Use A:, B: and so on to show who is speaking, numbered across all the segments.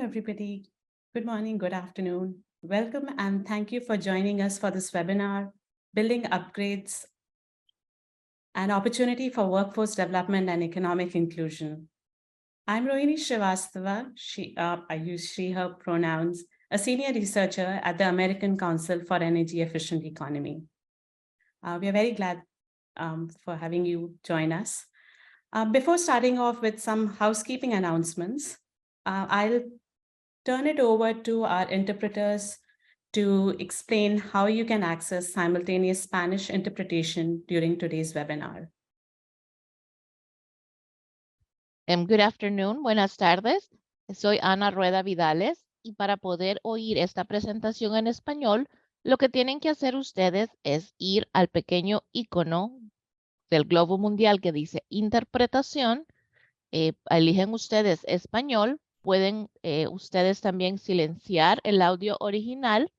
A: everybody. Good morning, good afternoon. Welcome and thank you for joining us for this webinar, Building Upgrades, an Opportunity for Workforce Development and Economic Inclusion. I'm Rohini Srivastava, I use she, her pronouns, a senior researcher at the American Council for Energy Efficient Economy. We are very glad for having you join us. Before starting off with some housekeeping announcements, I'll turn it over to our interpreters to explain how you can access simultaneous Spanish interpretation during today's webinar.
B: Good afternoon, buenas tardes. Soy Ana Rueda Vidales y para poder oír esta presentación en español, lo que tienen que hacer ustedes es ir al pequeño icono del globo mundial que dice interpretación. Eligen ustedes español. Pueden ustedes también silenciar el audio original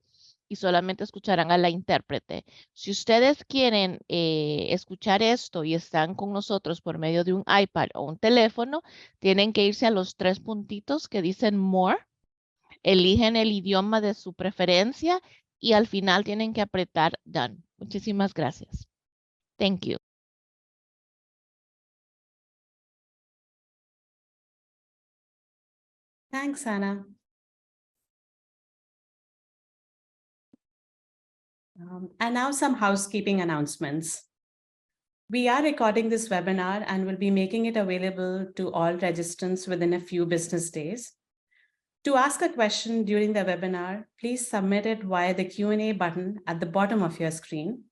B: y solamente escucharán a la intérprete. Si ustedes quieren escuchar esto y están con nosotros por medio de un iPad o un teléfono, tienen que irse a los 3 puntitos que dicen More, eligen el idioma de su preferencia y al final tienen que apretar Done. Muchísimas gracias. Thank you.
A: Thanks, Anna. And now some housekeeping announcements. We are recording this webinar and will be making it available to all registrants within a few business days. To ask a question during the webinar, please submit it via the Q&A button at the bottom of your screen.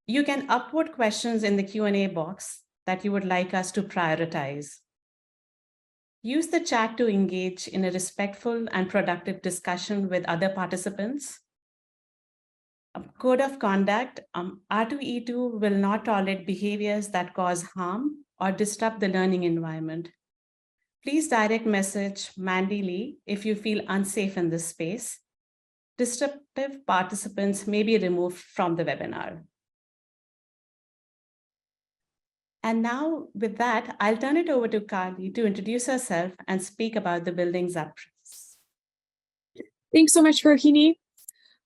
A: You can upvote questions in the Q&A box that you would like us to prioritize. Use the chat to engage in a respectful and productive discussion with other participants. Code of conduct, R2E2 will not tolerate behaviors that cause harm or disrupt the learning environment. Please direct message Mandy Lee if you feel unsafe in this space. Disruptive participants may be removed from the webinar. And now with that, I'll turn it over to Carly to introduce herself and speak about the Buildings Up.
C: Thanks so much, Rohini.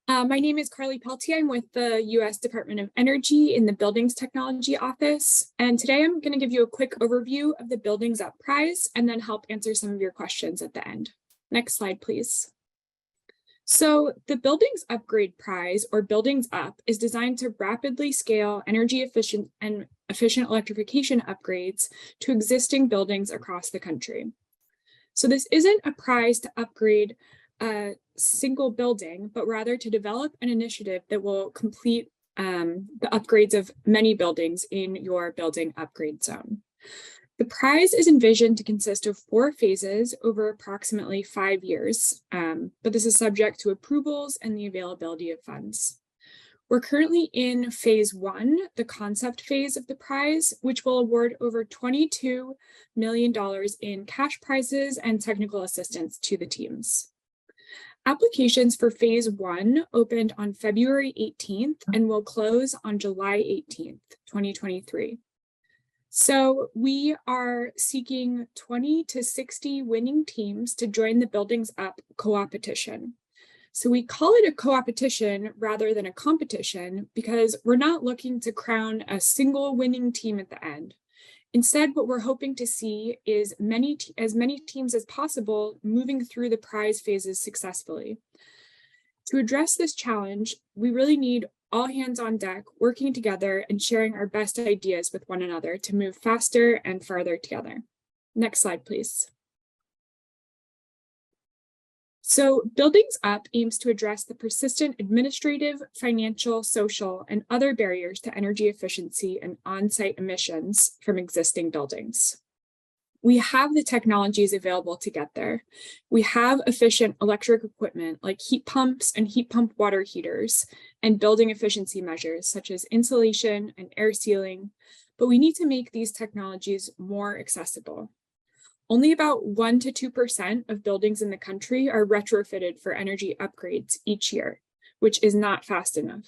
C: My name is Carly Peltier. I'm with the U.S. Department of Energy in the Buildings Technology Office. And today I'm going to give you a quick overview of the Buildings Up Prize and then help answer some of your questions at the end. Next slide, please. So the Buildings Upgrade Prize, or Buildings Up, is designed to rapidly scale energy efficient electrification upgrades to existing buildings across the country. So this isn't a prize to upgrade a single building, but rather to develop an initiative that will complete the upgrades of many buildings in your building upgrade zone. The prize is envisioned to consist of 4 phases over approximately 5 years, but this is subject to approvals and the availability of funds. We're currently in phase 1, the concept phase of the prize, which will award over $22 million in cash prizes and technical assistance to the teams. Applications for phase 1 opened on February 18th and will close on July 18th, 2023. So we are seeking 20 to 60 winning teams to join the Buildings Up co-opetition. So we call it a co-opetition rather than a competition because we're not looking to crown a single winning team at the end. Instead, what we're hoping to see is as many teams as possible moving through the prize phases successfully. To address this challenge, we really need all hands on deck, working together and sharing our best ideas with one another to move faster and farther together. Next slide, please. So Buildings Up aims to address the persistent administrative, financial, social, and other barriers to energy efficiency and on-site emissions from existing buildings. We have the technologies available to get there. We have efficient electric equipment like heat pumps and heat pump water heaters and building efficiency measures such as insulation and air sealing, but we need to make these technologies more accessible. Only about 1 to 2% of buildings in the country are retrofitted for energy upgrades each year, which is not fast enough.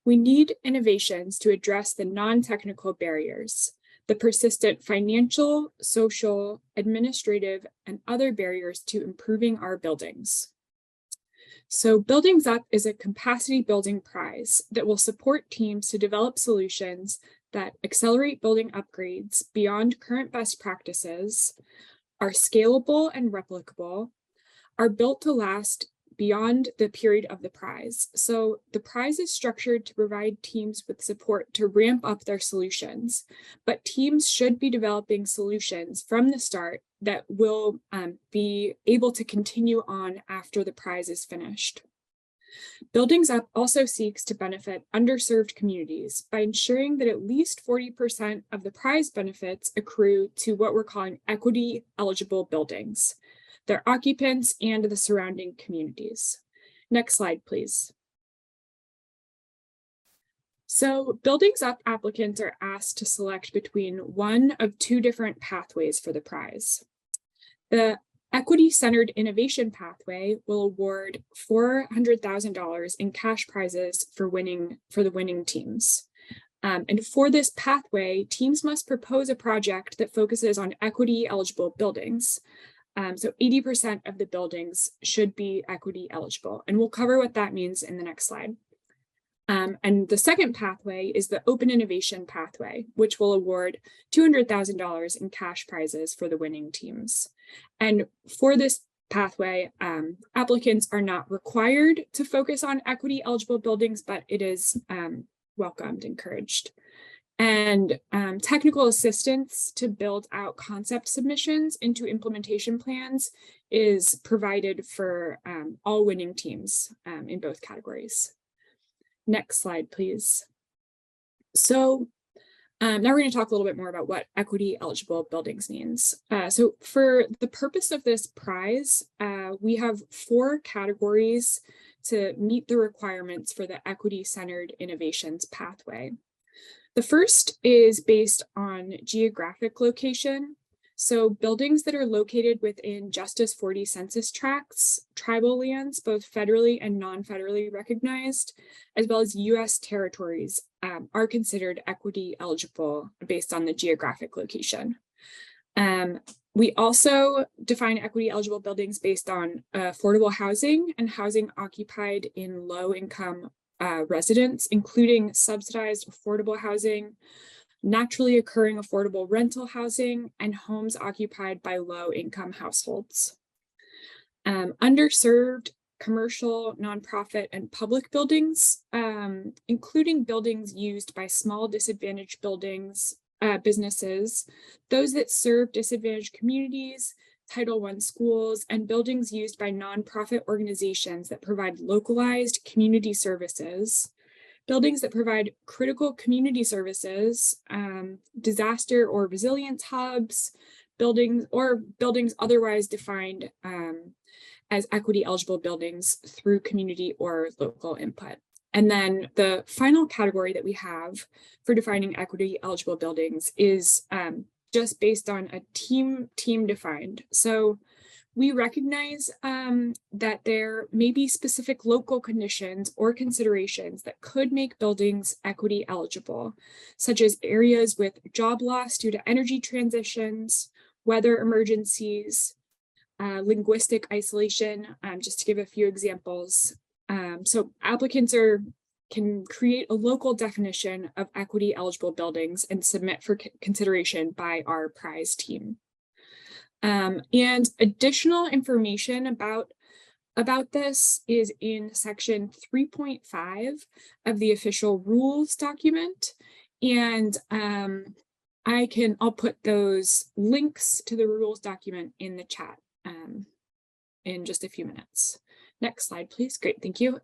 C: We need innovations to address the non-technical barriers. the persistent financial, social, administrative, and other barriers to improving our buildings. So Buildings Up is a capacity building prize that will support teams to develop solutions that accelerate building upgrades beyond current best practices, are scalable and replicable, are built to last beyond the period of the prize. So the prize is structured to provide teams with support to ramp up their solutions, but teams should be developing solutions from the start that will be able to continue on after the prize is finished. Buildings Up also seeks to benefit underserved communities by ensuring that at least 40% of the prize benefits accrue to what we're calling equity eligible buildings, their occupants, and the surrounding communities. Next slide, please. So Buildings Up applicants are asked to select between one of two different pathways for the prize. The Equity-Centered Innovation Pathway will award $400,000 in cash prizes for the winning teams. And for this pathway, teams must propose a project that focuses on equity-eligible buildings. So 80% of the buildings should be equity eligible, and we'll cover what that means in the next slide. And the second pathway is the Open Innovation Pathway, which will award $200,000 in cash prizes for the winning teams. And for this pathway, applicants are not required to focus on equity eligible buildings, but it is welcomed, encouraged. And technical assistance to build out concept submissions into implementation plans is provided for all winning teams in both categories. Next slide, please. So now we're going to talk a little bit more about what equity eligible buildings means. So for the purpose of this prize, we have 4 categories to meet the requirements for the equity-centered innovations pathway. The first is based on geographic location. So buildings that are located within Justice 40 census tracts, tribal lands, both federally and non-federally recognized, as well as US territories are considered equity eligible based on the geographic location. We also define equity eligible buildings based on affordable housing and housing occupied in low income residents, including subsidized affordable housing, naturally occurring affordable rental housing, and homes occupied by low-income households. Underserved commercial, nonprofit, and public buildings, including buildings used by small disadvantaged businesses, those that serve disadvantaged communities, Title I schools, and buildings used by nonprofit organizations that provide localized community services, buildings that provide critical community services, disaster or resilience hubs, buildings otherwise defined as equity eligible buildings through community or local input. And then the final category that we have for defining equity eligible buildings is just based on a team defined. So we recognize that there may be specific local conditions or considerations that could make buildings equity eligible, such as areas with job loss due to energy transitions, weather emergencies, linguistic isolation, just to give a few examples. So applicants can create a local definition of equity eligible buildings and submit for consideration by our prize team. And additional information about this is in section 3.5 of the official rules document. And I'll put those links to the rules document in the chat in just a few minutes. Next slide, please. Great, thank you.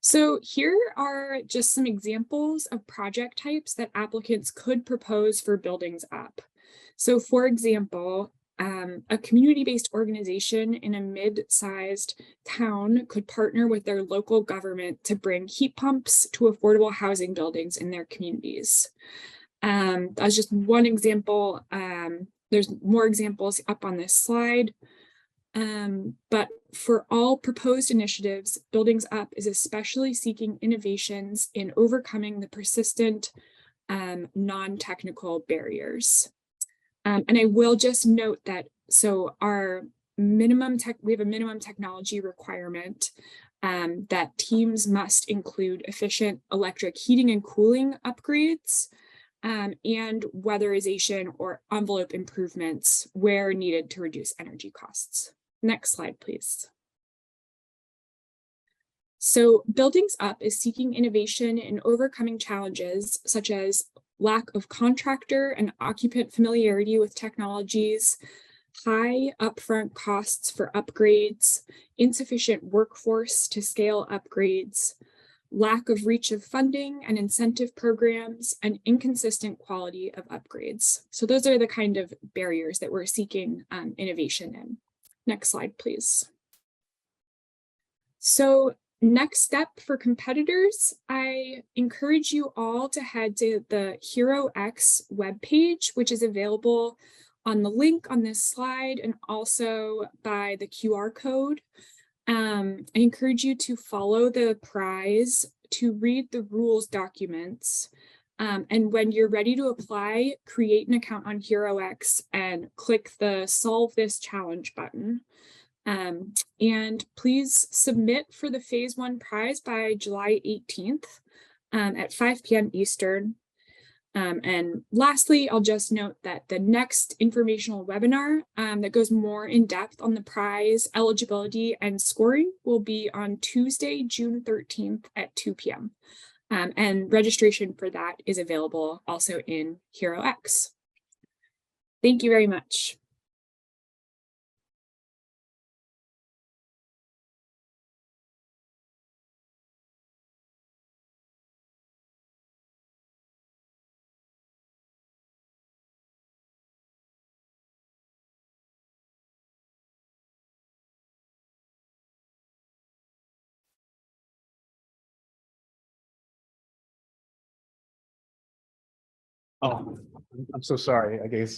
C: So here are just some examples of project types that applicants could propose for Buildings Up. So for example, a community-based organization in a mid-sized town could partner with their local government to bring heat pumps to affordable housing buildings in their communities. That's just one example. There's more examples up on this slide. But for all proposed initiatives, Buildings Up is especially seeking innovations in overcoming the persistent non-technical barriers. And I will just note that, so our we have a minimum technology requirement that teams must include efficient electric heating and cooling upgrades and weatherization or envelope improvements where needed to reduce energy costs. Next slide, please. So Buildings Up is seeking innovation in overcoming challenges such as lack of contractor and occupant familiarity with technologies, high upfront costs for upgrades, insufficient workforce to scale upgrades, lack of reach of funding and incentive programs, and inconsistent quality of upgrades. So those are the kind of barriers that we're seeking innovation in. Next slide, please. So next step for competitors, I encourage you all to head to the HeroX webpage, which is available on the link on this slide and also by the QR code. I encourage you to follow the prize, to read the rules documents, and when you're ready to apply, create an account on HeroX and click the Solve This Challenge button. And please submit for the Phase 1 prize by July 18th at 5 p.m. Eastern. And lastly, I'll just note that the next informational webinar that goes more in depth on the prize, eligibility, and scoring will be on Tuesday, June 13th at 2 p.m. And registration for that is available also in HeroX. Thank you very much.
D: Oh, I'm so sorry. I guess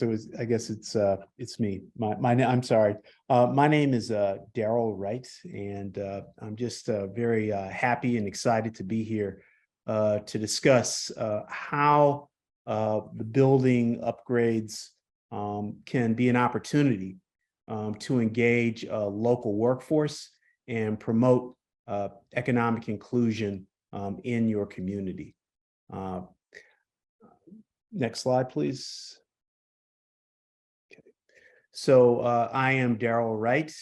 D: it's me. I'm sorry. My name is Daryl Wright, and I'm just very happy and excited to be here to discuss how the building upgrades can be an opportunity to engage a local workforce and promote economic inclusion in your community. Next slide, please. Okay. So I am Daryl Wright,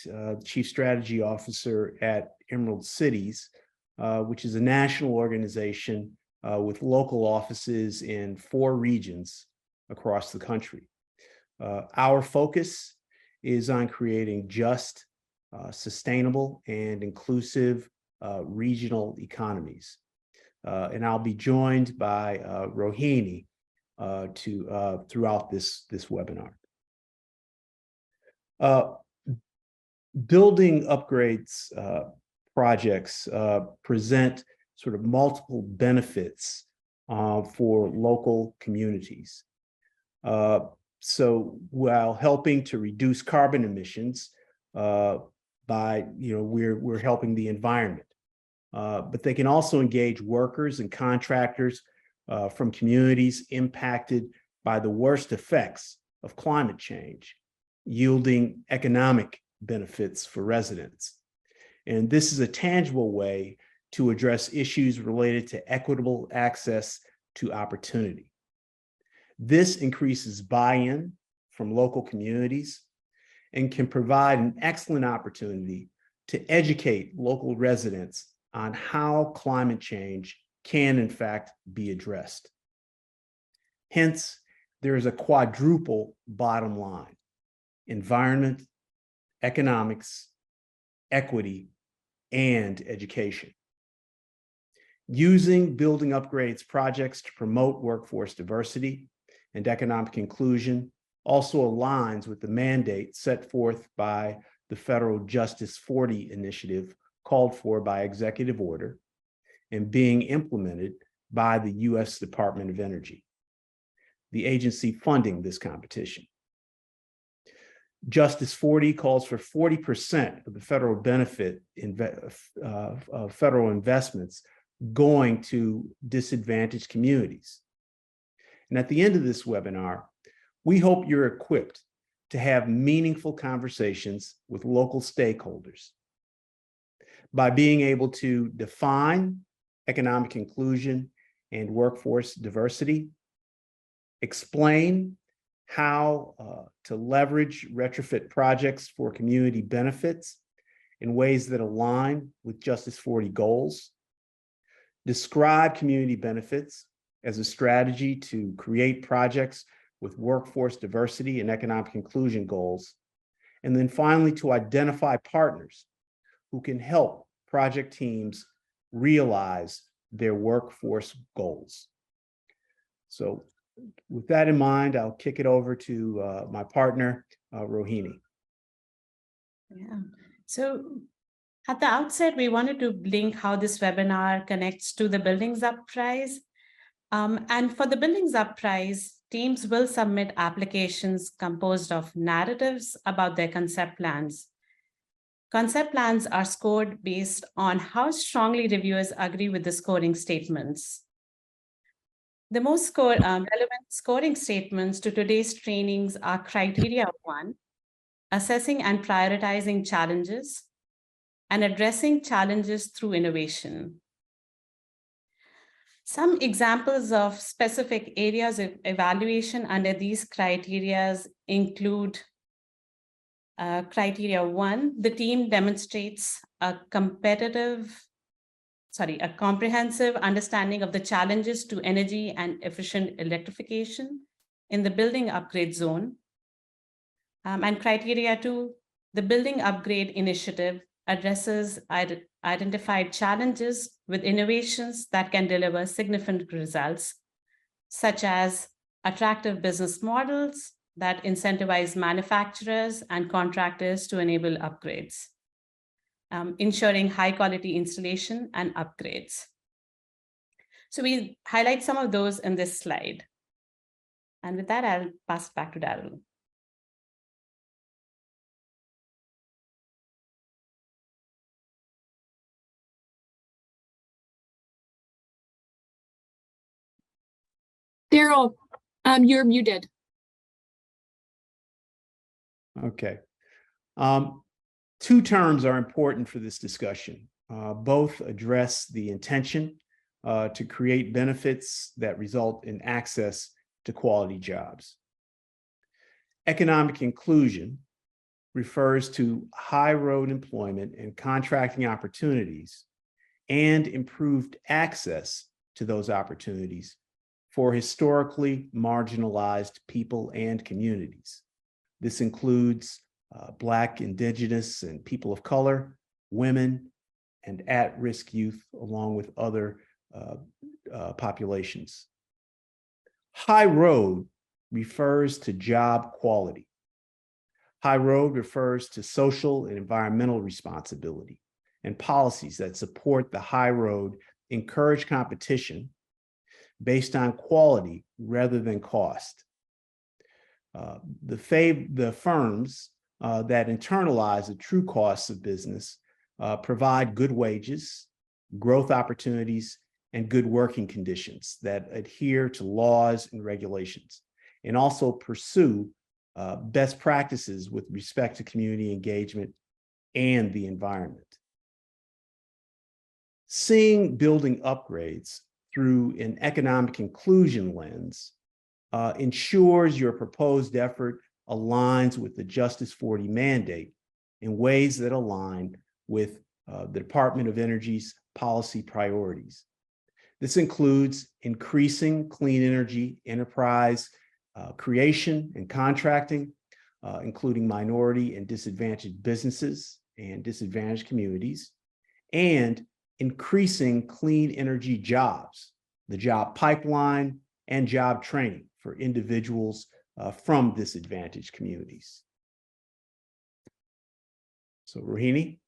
D: Chief Strategy Officer at Emerald Cities, which is a national organization with local offices in 4 regions across the country. Our focus is on creating just, sustainable, and inclusive regional economies. And I'll be joined by Rohini throughout this webinar. Building upgrades projects present sort of multiple benefits for local communities. So while helping to reduce carbon emissions by, we're helping the environment, but they can also engage workers and contractors from communities impacted by the worst effects of climate change, yielding economic benefits for residents. And this is a tangible way to address issues related to equitable access to opportunity. This increases buy-in from local communities and can provide an excellent opportunity to educate local residents on how climate change can in fact be addressed. Hence, there is a quadruple bottom line: environment, economics, equity, and education. Using building upgrades projects to promote workforce diversity and economic inclusion also aligns with the mandate set forth by the Federal Justice 40 initiative called for by executive order and being implemented by the U.S. Department of Energy, the agency funding this competition. Justice 40 calls for 40% of the federal benefit of federal investments going to disadvantaged communities. And at the end of this webinar, we hope you're equipped to have meaningful conversations with local stakeholders by being able to define economic inclusion and workforce diversity, explain how to leverage retrofit projects for community benefits in ways that align with Justice 40 goals, describe community benefits as a strategy to create projects with workforce diversity and economic inclusion goals, and then finally to identify partners who can help project teams realize their workforce goals. So with that in mind, I'll kick it over to my partner, Rohini.
A: Yeah. So at the outset, we wanted to link how this webinar connects to the Buildings Up Prize. And for the Buildings Up Prize, teams will submit applications composed of narratives about their concept plans. Concept plans are scored based on how strongly reviewers agree with the scoring statements. The most relevant scoring statements to today's trainings are criteria 1, assessing and prioritizing challenges, and addressing challenges through innovation. Some examples of specific areas of evaluation under these criteria include criteria 1, the team demonstrates a comprehensive understanding of the challenges to energy and efficient electrification in the building upgrade zone. And criteria 2, the building upgrade initiative addresses identified challenges with innovations that can deliver significant results, such as attractive business models that incentivize manufacturers and contractors to enable upgrades, ensuring high quality installation and upgrades. So we highlight some of those in this slide. And with that, I'll pass it back to Darryl.
C: Daryl, you're muted.
D: Okay. Two terms are important for this discussion. Both address the intention to create benefits that result in access to quality jobs. Economic inclusion refers to high road employment and contracting opportunities and improved access to those opportunities for historically marginalized people and communities. This includes Black, Indigenous, and people of color, women, and at-risk youth, along with other populations. High road refers to job quality. High road refers to social and environmental responsibility, and policies that support the high road encourage competition based on quality rather than cost. The firms that internalize the true costs of business provide good wages, growth opportunities, and good working conditions that adhere to laws and regulations, and also pursue best practices with respect to community engagement and the environment. Seeing building upgrades through an economic inclusion lens ensures your proposed effort aligns with the Justice 40 mandate in ways that align with the Department of Energy's policy priorities. This includes increasing clean energy enterprise creation and contracting, including minority and disadvantaged businesses and disadvantaged communities, and increasing clean energy jobs, the job pipeline, and job training for individuals from disadvantaged communities. So, Rohini?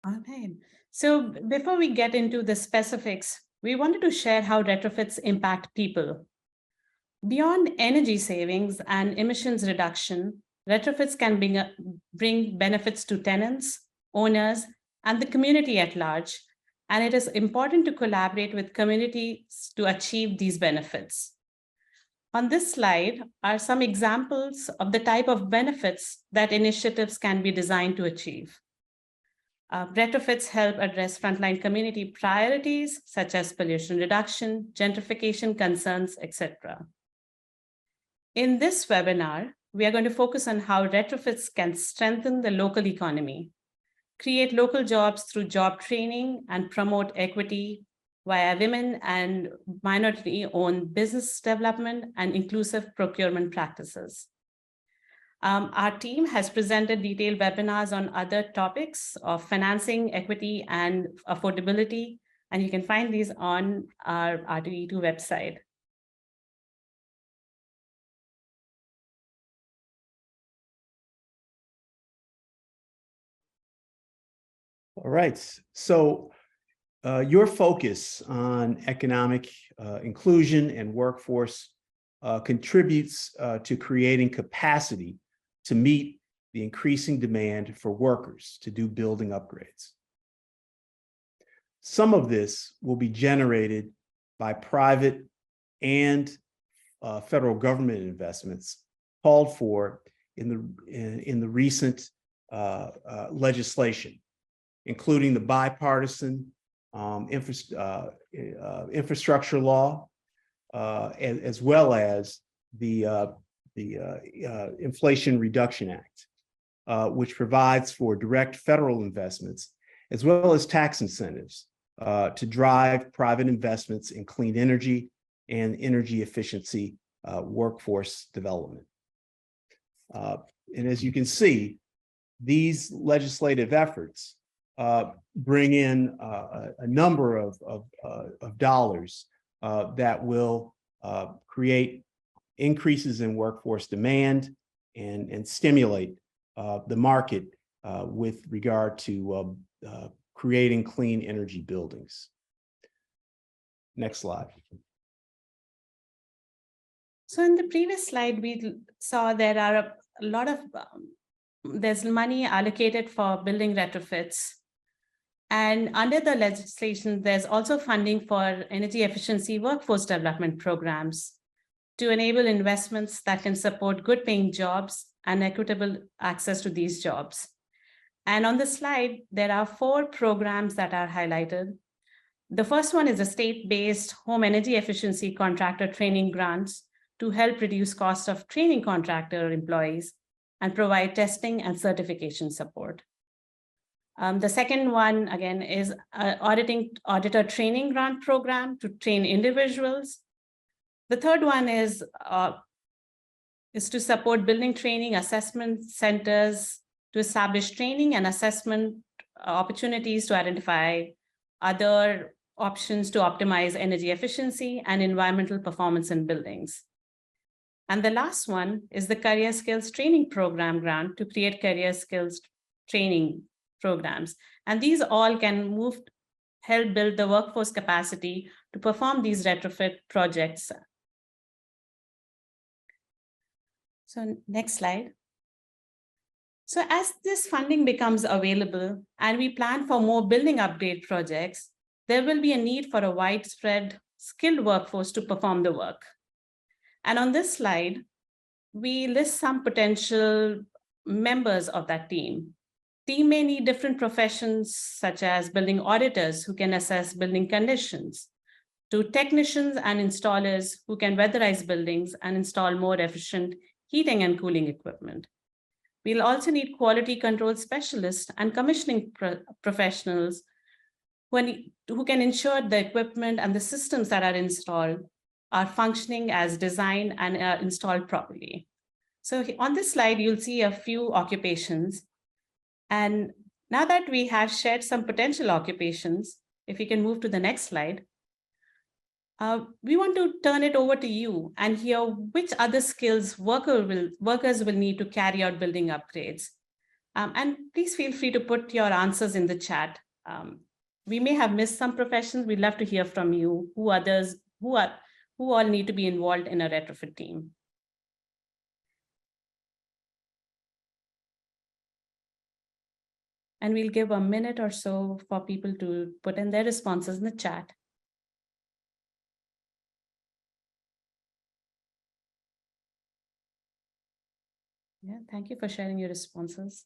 A: Okay. So before we get into the specifics, we wanted to share how retrofits impact people. Beyond energy savings and emissions reduction, retrofits can bring benefits to tenants, owners, and the community at large. And it is important to collaborate with communities to achieve these benefits. On this slide are some examples of the type of benefits that initiatives can be designed to achieve. Retrofits help address frontline community priorities such as pollution reduction, gentrification concerns, etc. In this webinar, we are going to focus on how retrofits can strengthen the local economy, create local jobs through job training, and promote equity via women and minority-owned business development and inclusive procurement practices. Our team has presented detailed webinars on other topics of financing, equity, and affordability, and you can find these on our R2E2 website.
D: All right, so your focus on economic inclusion and workforce contributes to creating capacity to meet the increasing demand for workers to do building upgrades. Some of this will be generated by private and federal government investments called for in the recent legislation, including the bipartisan infrastructure law, as well as the Inflation Reduction Act, which provides for direct federal investments, as well as tax incentives to drive private investments in clean energy and energy efficiency workforce development. And as you can see, these legislative efforts bring in a number of dollars that will create increases in workforce demand and stimulate the market with regard to creating clean energy buildings. Next slide.
A: So in the previous slide, we saw there are a lot of, there's money allocated for building retrofits. And under the legislation, there's also funding for energy efficiency workforce development programs to enable investments that can support good paying jobs and equitable access to these jobs. And on the slide, there are 4 programs that are highlighted. The first one is a state-based home energy efficiency contractor training grants to help reduce cost of training contractor employees and provide testing and certification support. The second one, again, is an auditor training grant program to train individuals. The third one is to support building training assessment centers to establish training and assessment opportunities to identify other options to optimize energy efficiency and environmental performance in buildings. And the last one is the Career Skills Training Program grant to create career skills training programs. And these all can help build the workforce capacity to perform these retrofit projects. So next slide. So as this funding becomes available and we plan for more building upgrade projects, there will be a need for a widespread skilled workforce to perform the work. And on this slide, we list some potential members of that team. Team may need different professions, such as building auditors who can assess building conditions, to technicians and installers who can weatherize buildings and install more efficient heating and cooling equipment. We'll also need quality control specialists and commissioning professionals who can ensure the equipment and the systems that are installed are functioning as designed and are installed properly. So on this slide, you'll see a few occupations. And now that we have shared some potential occupations, if you can move to the next slide, we want to turn it over to you and hear which other skills workers will need to carry out building upgrades. And please feel free to put your answers in the chat. We may have missed some professions. We'd love to hear from you, who all need to be involved in a retrofit team. And we'll give a minute or so for people to put in their responses in the chat. Yeah, thank you for sharing your responses.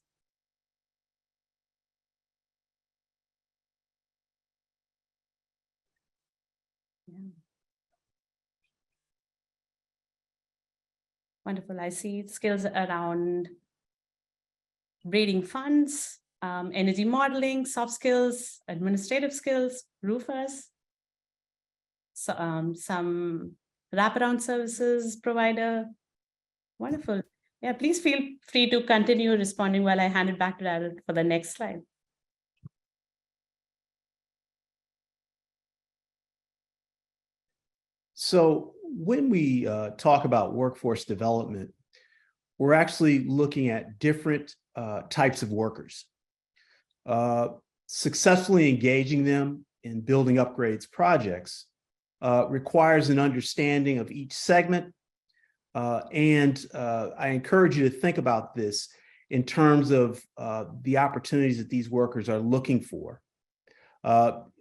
A: Yeah. Wonderful. I see skills around rating funds, energy modeling, soft skills, administrative skills, roofers, so, some wraparound services provider. Wonderful. Yeah, please feel free to continue responding while I hand it back to Daryl for the next slide.
D: So when we talk about workforce development, we're actually looking at different types of workers. Successfully engaging them in building upgrades projects requires an understanding of each segment. And I encourage you to think about this in terms of the opportunities that these workers are looking for,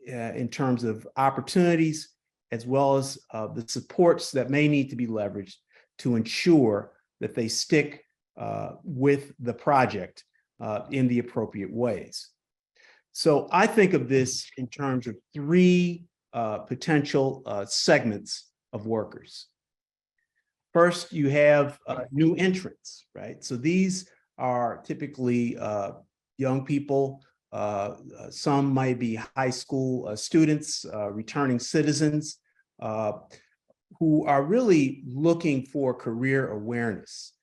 D: in terms of opportunities, as well as the supports that may need to be leveraged to ensure that they stick with the project in the appropriate ways. So I think of this in terms of three potential segments of workers. First, you have new entrants, right? So these are typically young people. Some might be high school students, returning citizens, who are really looking for career awareness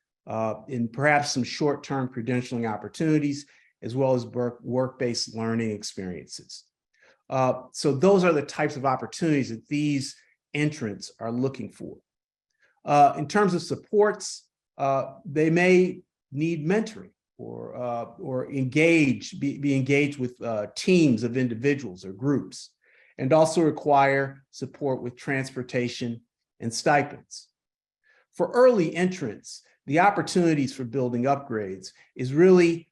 D: in perhaps some short-term credentialing opportunities, as well as work-based learning experiences. So those are the types of opportunities that these entrants are looking for. In terms of supports, they may need mentoring or be engaged with teams of individuals or groups, and also require support with transportation and stipends. For early entrants, the opportunities for building upgrades is really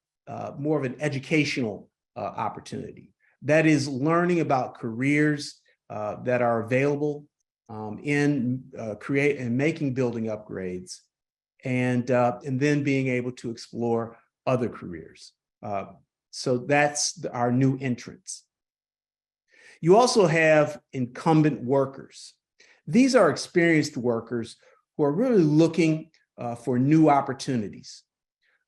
D: more of an educational opportunity. That is learning about careers that are available in making building upgrades, and then being able to explore other careers. So that's our new entrants. You also have incumbent workers. These are experienced workers who are really looking for new opportunities,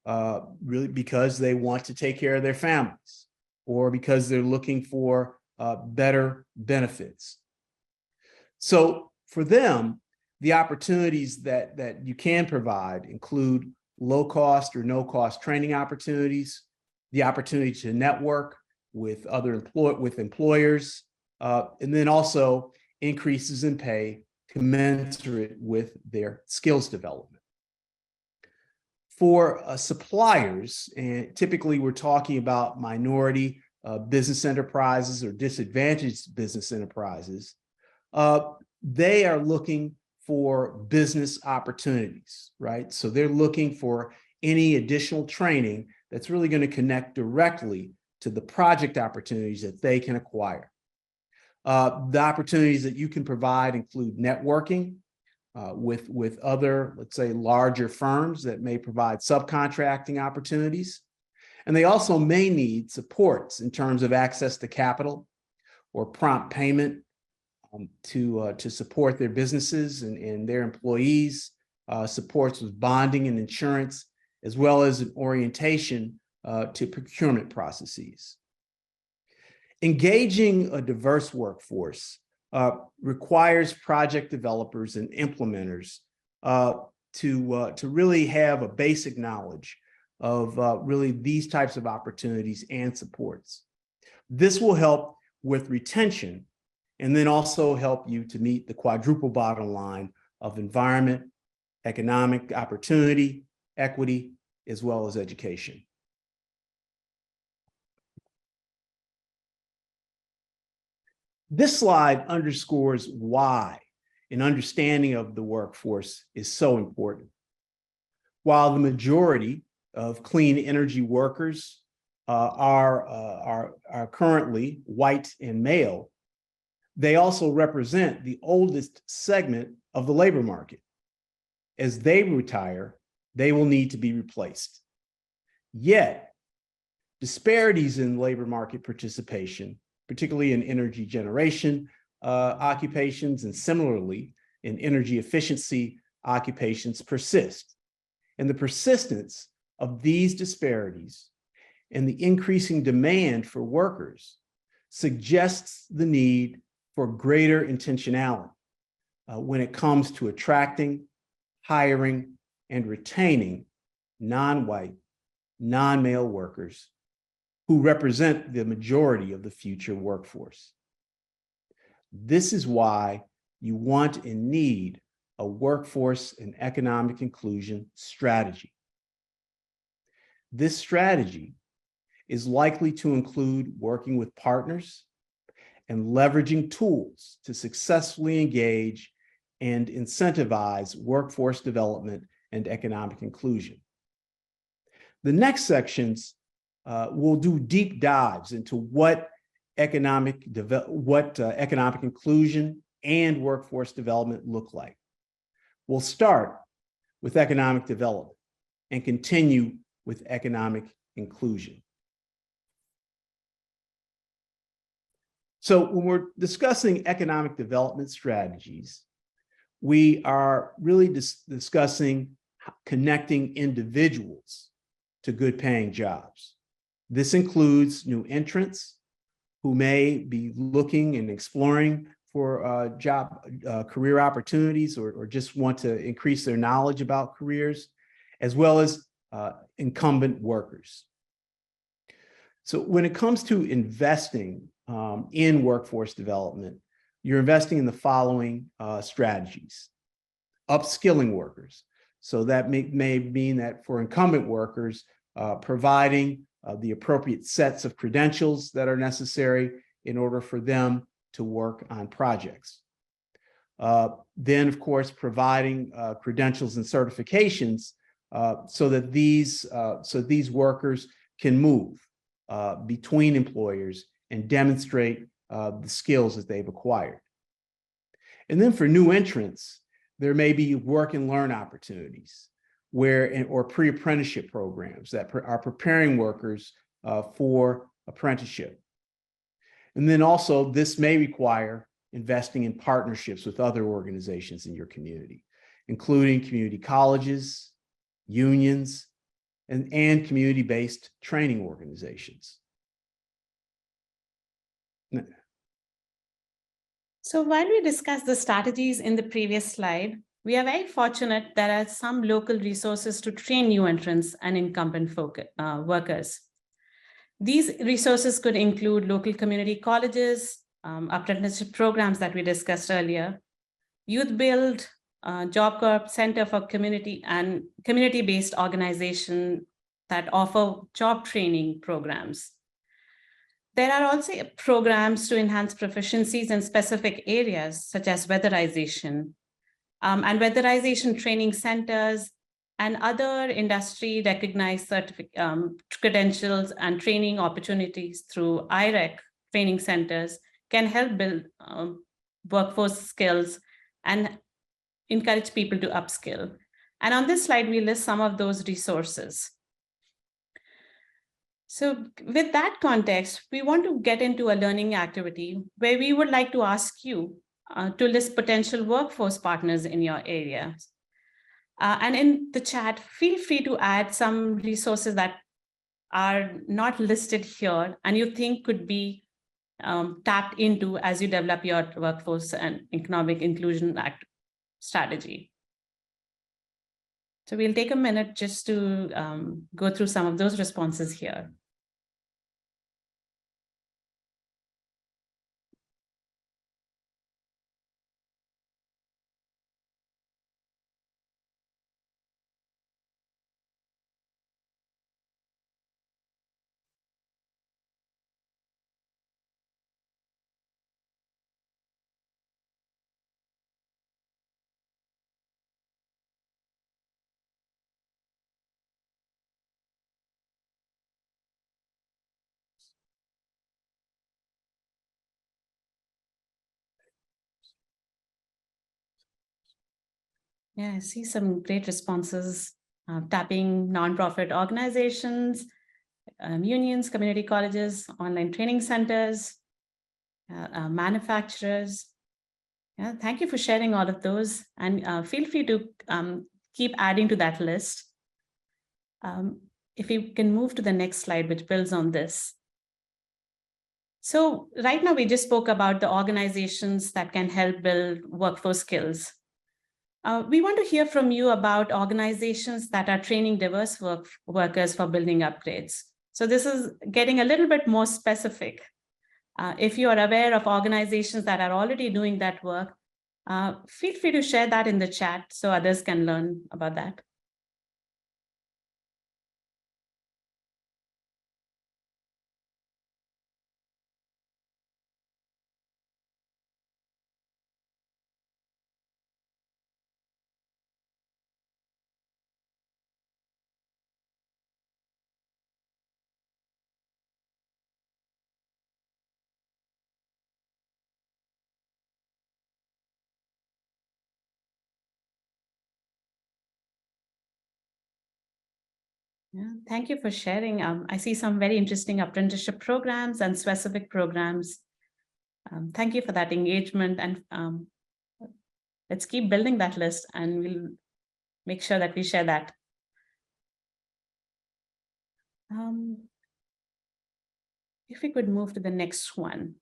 D: really because they want to take care of their families, or because they're looking for better benefits. So for them, the opportunities that you can provide include low-cost or no-cost training opportunities, the opportunity to network with other employers, and then also increases in pay commensurate with their skills development. For suppliers, and typically we're talking about minority business enterprises or disadvantaged business enterprises, they are looking for business opportunities, right? So they're looking for any additional training that's really going to connect directly to the project opportunities that they can acquire. The opportunities that you can provide include networking with other, let's say, larger firms that may provide subcontracting opportunities. And they also may need supports in terms of access to capital or prompt payment to support their businesses and their employees, supports with bonding and insurance, as well as an orientation to procurement processes. Engaging a diverse workforce requires project developers and implementers to really have a basic knowledge of really these types of opportunities and supports. This will help with retention, and then also help you to meet the quadruple bottom line of environment, economic opportunity, equity, as well as education. This slide underscores why an understanding of the workforce is so important. While the majority of clean energy workers are currently white and male, they also represent the oldest segment of the labor market. As they retire, they will need to be replaced. Yet, disparities in labor market participation, particularly in energy generation occupations and similarly in energy efficiency occupations, persist. And the persistence of these disparities and the increasing demand for workers suggests the need for greater intentionality when it comes to attracting, hiring, and retaining non-white, non-male workers who represent the majority of the future workforce. This is why you want and need a workforce and economic inclusion strategy. This strategy is likely to include working with partners and leveraging tools to successfully engage and incentivize workforce development and economic inclusion. The next sections will do deep dives into what economic inclusion and workforce development look like. We'll start with economic development and continue with economic inclusion. So when we're discussing economic development strategies, we are really discussing connecting individuals to good paying jobs. This includes new entrants who may be looking and exploring for career opportunities or just want to increase their knowledge about careers, as well as incumbent workers. So when it comes to investing in workforce development, you're investing in the following strategies. Upskilling workers. So that may mean that for incumbent workers, providing the appropriate sets of credentials that are necessary in order for them to work on projects. Then, of course, providing credentials and certifications so that these workers can move between employers and demonstrate the skills that they've acquired. And then for new entrants, there may be work and learn opportunities or pre-apprenticeship programs that are preparing workers for apprenticeship. And then also this may require investing in partnerships with other organizations in your community, including community colleges, unions, and community-based training organizations.
A: So while we discussed the strategies in the previous slide, we are very fortunate there are some local resources to train new entrants and incumbent workers. These resources could include local community colleges, apprenticeship programs that we discussed earlier, Youth Build, Job Corp, Center for Community and community-based organization that offer job training programs. There are also programs to enhance proficiencies in specific areas, such as weatherization, and weatherization training centers and other industry recognized credentials and training opportunities through IREC training centers can help build workforce skills and encourage people to upskill. And on this slide, we list some of those resources. So with that context, we want to get into a learning activity where we would like to ask you to list potential workforce partners in your area. And in the chat, feel free to add some resources that are not listed here and you think could be tapped into as you develop your workforce and economic inclusion strategy. So we'll take a minute just to go through some of those responses here. Yeah, I see some great responses tapping nonprofit organizations, unions, community colleges, online training centers, manufacturers. Yeah, thank you for sharing all of those, and feel free to keep adding to that list. If you can move to the next slide, which builds on this. So right now, we just spoke about the organizations that can help build workforce skills. We want to hear from you about organizations that are training diverse workers for building upgrades. So this is getting a little bit more specific. If you are aware of organizations that are already doing that work, feel free to share that in the chat so others can learn about that. Yeah, thank you for sharing. I see some very interesting apprenticeship programs and specific programs. Thank you for that engagement, and let's keep building that list, and we'll make sure that we share that. If we could move to the next one.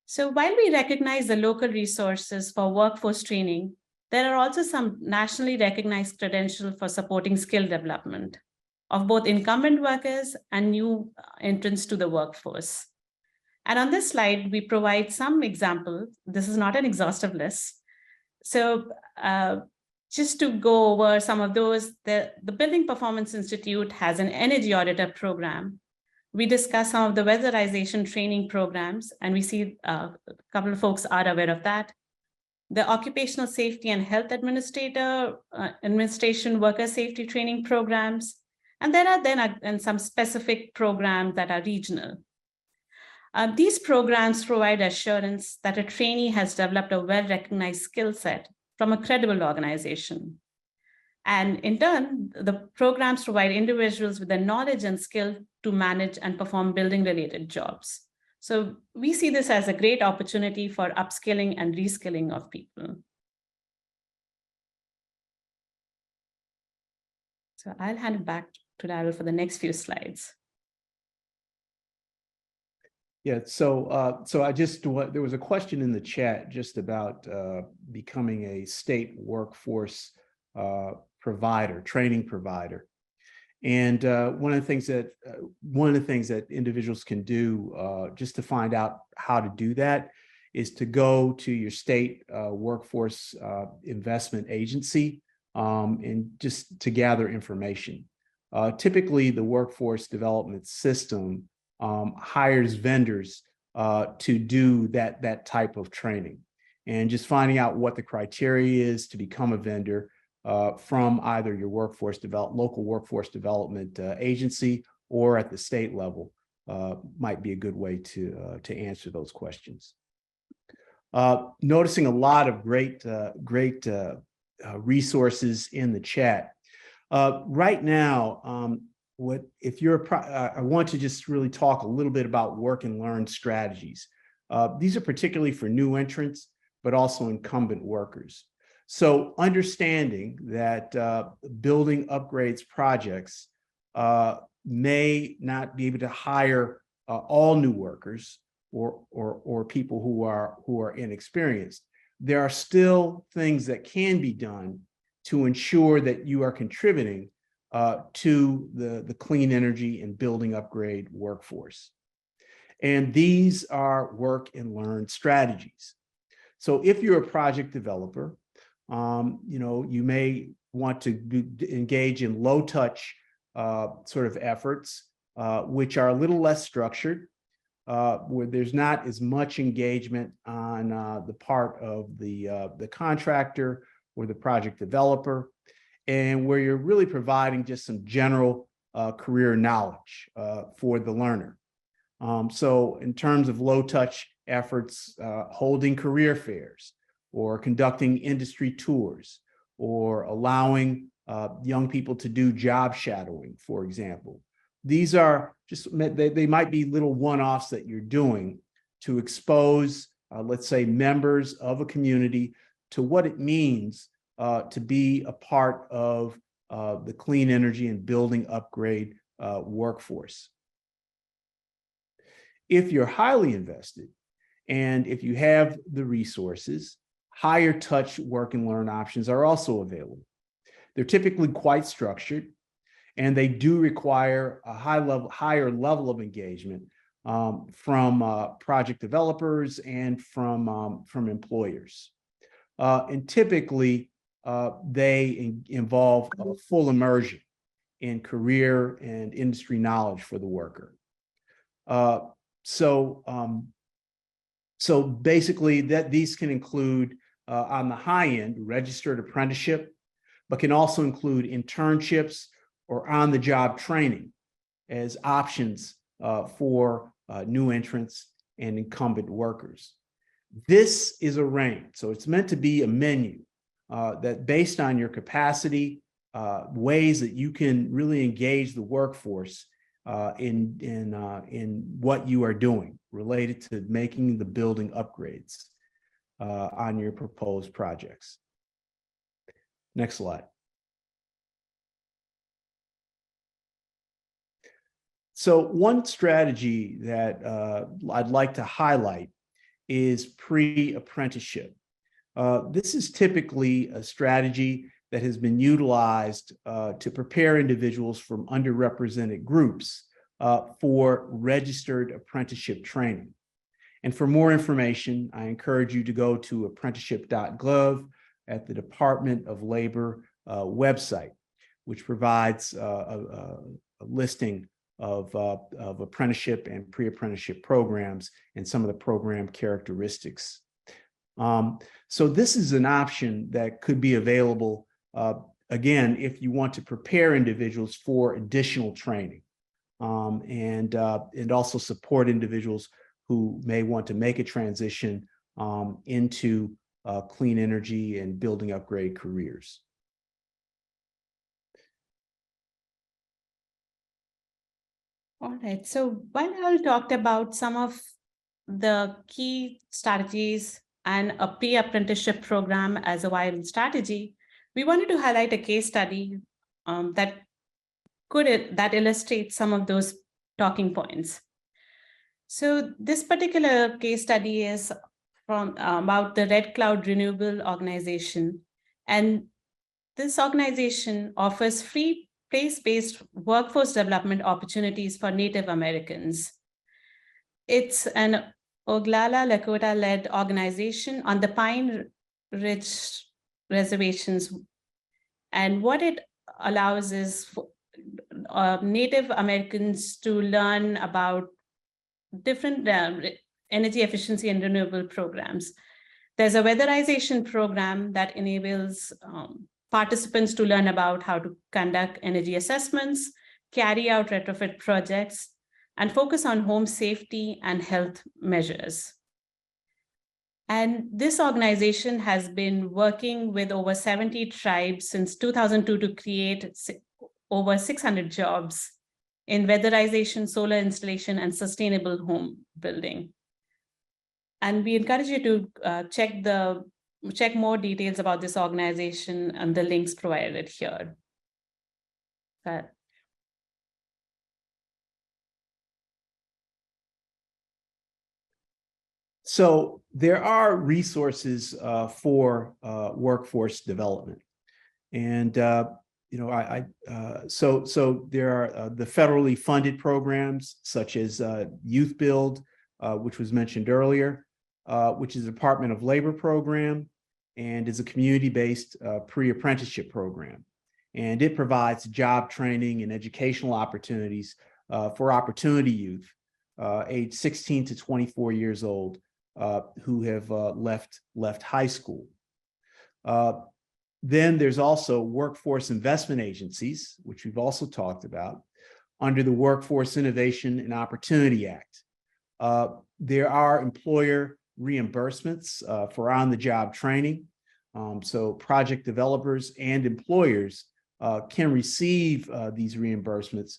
A: So while we recognize the local resources for workforce training, there are also some nationally recognized credentials for supporting skill development of both incumbent workers and new entrants to the workforce. And on this slide, we provide some examples. This is not an exhaustive list. So just to go over some of those, the Building Performance Institute has an energy auditor program. We discuss some of the weatherization training programs, and we see a couple of folks are aware of that. The Occupational Safety and Health Administration worker safety training programs. And there are then some specific programs that are regional. These programs provide assurance that a trainee has developed a well-recognized skill set from a credible organization. And in turn, the programs provide individuals with the knowledge and skill to manage and perform building-related jobs. So we see this as a great opportunity for upskilling and reskilling of people. So I'll hand it back to Darryl for the next few slides.
D: Yeah, so there was a question in the chat just about becoming a state workforce provider, training provider. And one of the things that individuals can do just to find out how to do that is to go to your state workforce investment agency and just to gather information. Typically, the workforce development system hires vendors to do that type of training, and just finding out what the criteria is to become a vendor from either your local workforce development agency or at the state level might be a good way to answer those questions. Noticing a lot of great resources in the chat. Right now, I want to just really talk a little bit about work and learn strategies. These are particularly for new entrants, but also incumbent workers. So understanding that building upgrades projects may not be able to hire all new workers or people who are inexperienced. There are still things that can be done to ensure that you are contributing to the clean energy and building upgrade workforce. And these are work and learn strategies. So if you're a project developer, you may want to engage in low touch sort of efforts, which are a little less structured, where there's not as much engagement on the part of the contractor or the project developer, and where you're really providing just some general career knowledge for the learner. So in terms of low touch efforts, holding career fairs or conducting industry tours or allowing young people to do job shadowing, for example. These are just, they might be little one-offs that you're doing to expose, let's say, members of a community to what it means to be a part of the clean energy and building upgrade workforce. If you're highly invested and if you have the resources, higher touch work and learn options are also available. They're typically quite structured, and they do require a higher level of engagement from project developers and from employers. And typically, they involve a full immersion in career and industry knowledge for the worker. So basically, these can include on the high end registered apprenticeship, but can also include internships or on-the-job training as options for new entrants and incumbent workers. This is a range, so it's meant to be a menu that, based on your capacity, ways that you can really engage the workforce in what you are doing related to making the building upgrades on your proposed projects. Next slide. So one strategy that I'd like to highlight is pre-apprenticeship. This is typically a strategy that has been utilized to prepare individuals from underrepresented groups for registered apprenticeship training. And for more information, I encourage you to go to apprenticeship.gov at the Department of Labor website, which provides a listing of apprenticeship and pre-apprenticeship programs and some of the program characteristics. So this is an option that could be available, again, if you want to prepare individuals for additional training and also support individuals who may want to make a transition into clean energy and building upgrade careers.
A: All right, so while I talked about some of the key strategies and a pre-apprenticeship program as a viable strategy, we wanted to highlight a case study that illustrates some of those talking points. So this particular case study is from about the Red Cloud Renewable Organization, and this organization offers free place-based workforce development opportunities for Native Americans. It's an Oglala Lakota-led organization on the Pine Ridge reservations. And what it allows is for Native Americans to learn about different energy efficiency and renewable programs. There's a weatherization program that enables participants to learn about how to conduct energy assessments, carry out retrofit projects, and focus on home safety and health measures. And this organization has been working with over 70 tribes since 2002 to create over 600 jobs in weatherization, solar installation, and sustainable home building. And we encourage you to check more details about this organization and the links provided here.
D: So there are resources for workforce development, and so there are the federally funded programs such as Youth Build, which was mentioned earlier, which is a Department of Labor program and is a community-based pre-apprenticeship program. And it provides job training and educational opportunities for opportunity youth aged 16 to 24 years old who have left high school. Then there's also workforce investment agencies, which we've also talked about, under the Workforce Innovation and Opportunity Act. There are employer reimbursements for on-the-job training. So project developers and employers can receive these reimbursements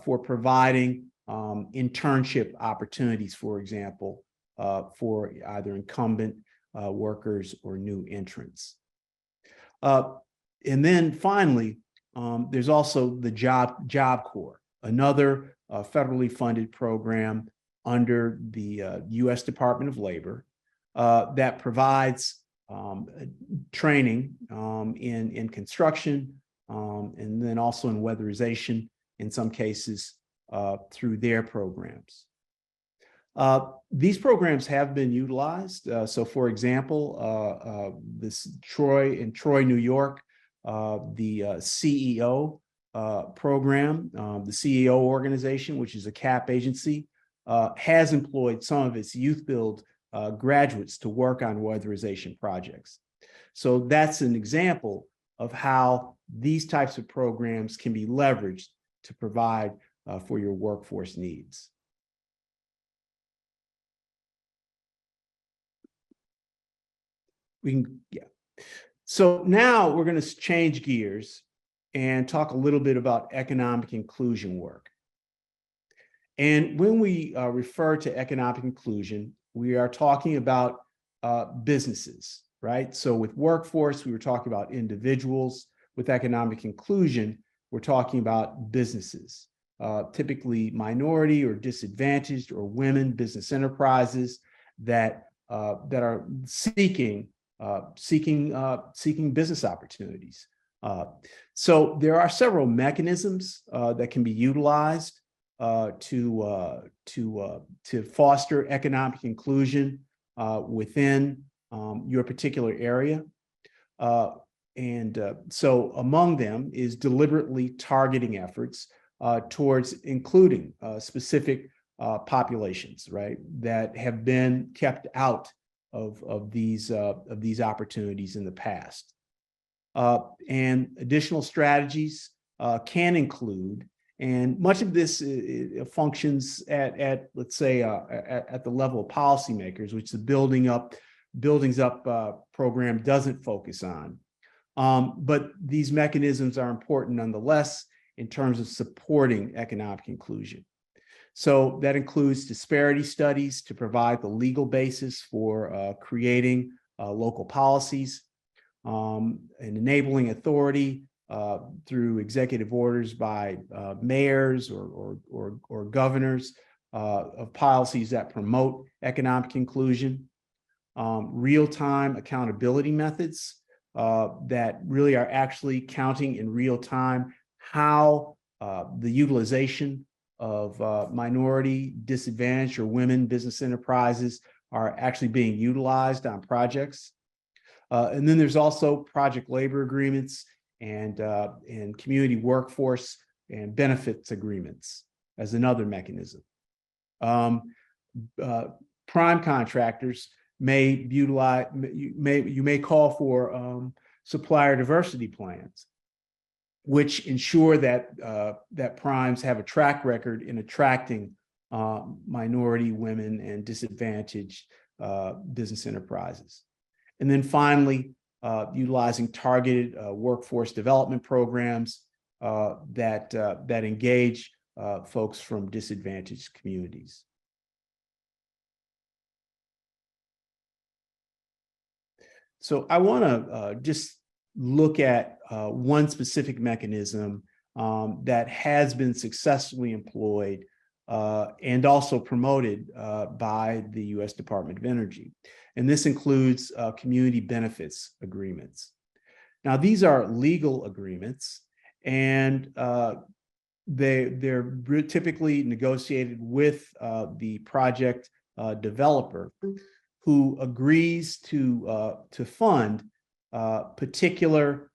D: for providing internship opportunities, for example, for either incumbent workers or new entrants. And then finally, there's also the Job Corps, another federally funded program under the U.S. Department of Labor that provides training in construction and then also in weatherization in some cases through their programs. These programs have been utilized. So for example, in Troy, New York, the CEO program, the CEO organization, which is a CAP agency, has employed some of its youth build graduates to work on weatherization projects. So that's an example of how these types of programs can be leveraged to provide for your workforce needs. So now we're going to change gears and talk a little bit about economic inclusion work. And when we refer to economic inclusion, we are talking about businesses, right? So with workforce, we were talking about individuals. With economic inclusion, we're talking about businesses, typically minority or disadvantaged or women business enterprises that are seeking business opportunities. So there are several mechanisms that can be utilized to foster economic inclusion within your particular area. So among them is deliberately targeting efforts towards including specific populations, right, that have been kept out of these opportunities in the past. And additional strategies can include, and much of this functions at let's say at the level of policymakers, which the Buildings Up program doesn't focus on. But these mechanisms are important nonetheless in terms of supporting economic inclusion. So that includes disparity studies to provide the legal basis for creating local policies, and enabling authority through executive orders by mayors or governors of policies that promote economic inclusion, real-time accountability methods that really are actually counting in real time how the utilization of minority, disadvantaged, or women business enterprises are actually being utilized on projects. And then there's also project labor agreements and community workforce and benefits agreements as another mechanism. Prime contractors may utilize, you may call for supplier diversity plans, which ensure that that primes have a track record in attracting minority, women, and disadvantaged business enterprises. And then finally, utilizing targeted workforce development programs that engage folks from disadvantaged communities. So I want to just look at one specific mechanism that has been successfully employed and also promoted by the U.S. Department of Energy. And this includes community benefits agreements. Now, these are legal agreements, and they're typically negotiated with the project developer, who agrees to fund particular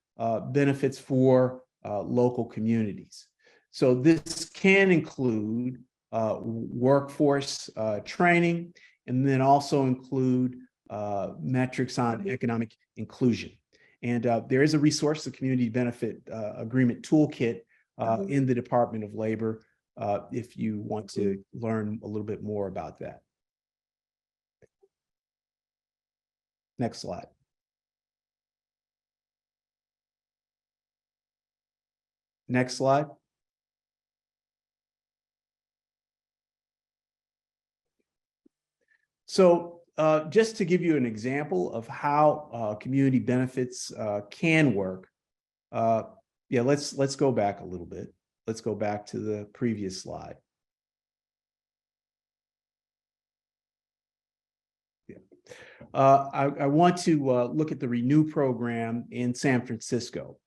D: benefits for local communities. So this can include workforce training, and then also include metrics on economic inclusion. And there is a resource, the Community Benefit Agreement Toolkit in the Department of Labor, if you want to learn a little bit more about that. Next slide. Next slide. So just to give you an example of how community benefits can work, yeah, let's go back a little bit. Let's go back to the previous slide. Yeah. I want to look at the Renew program in San Francisco,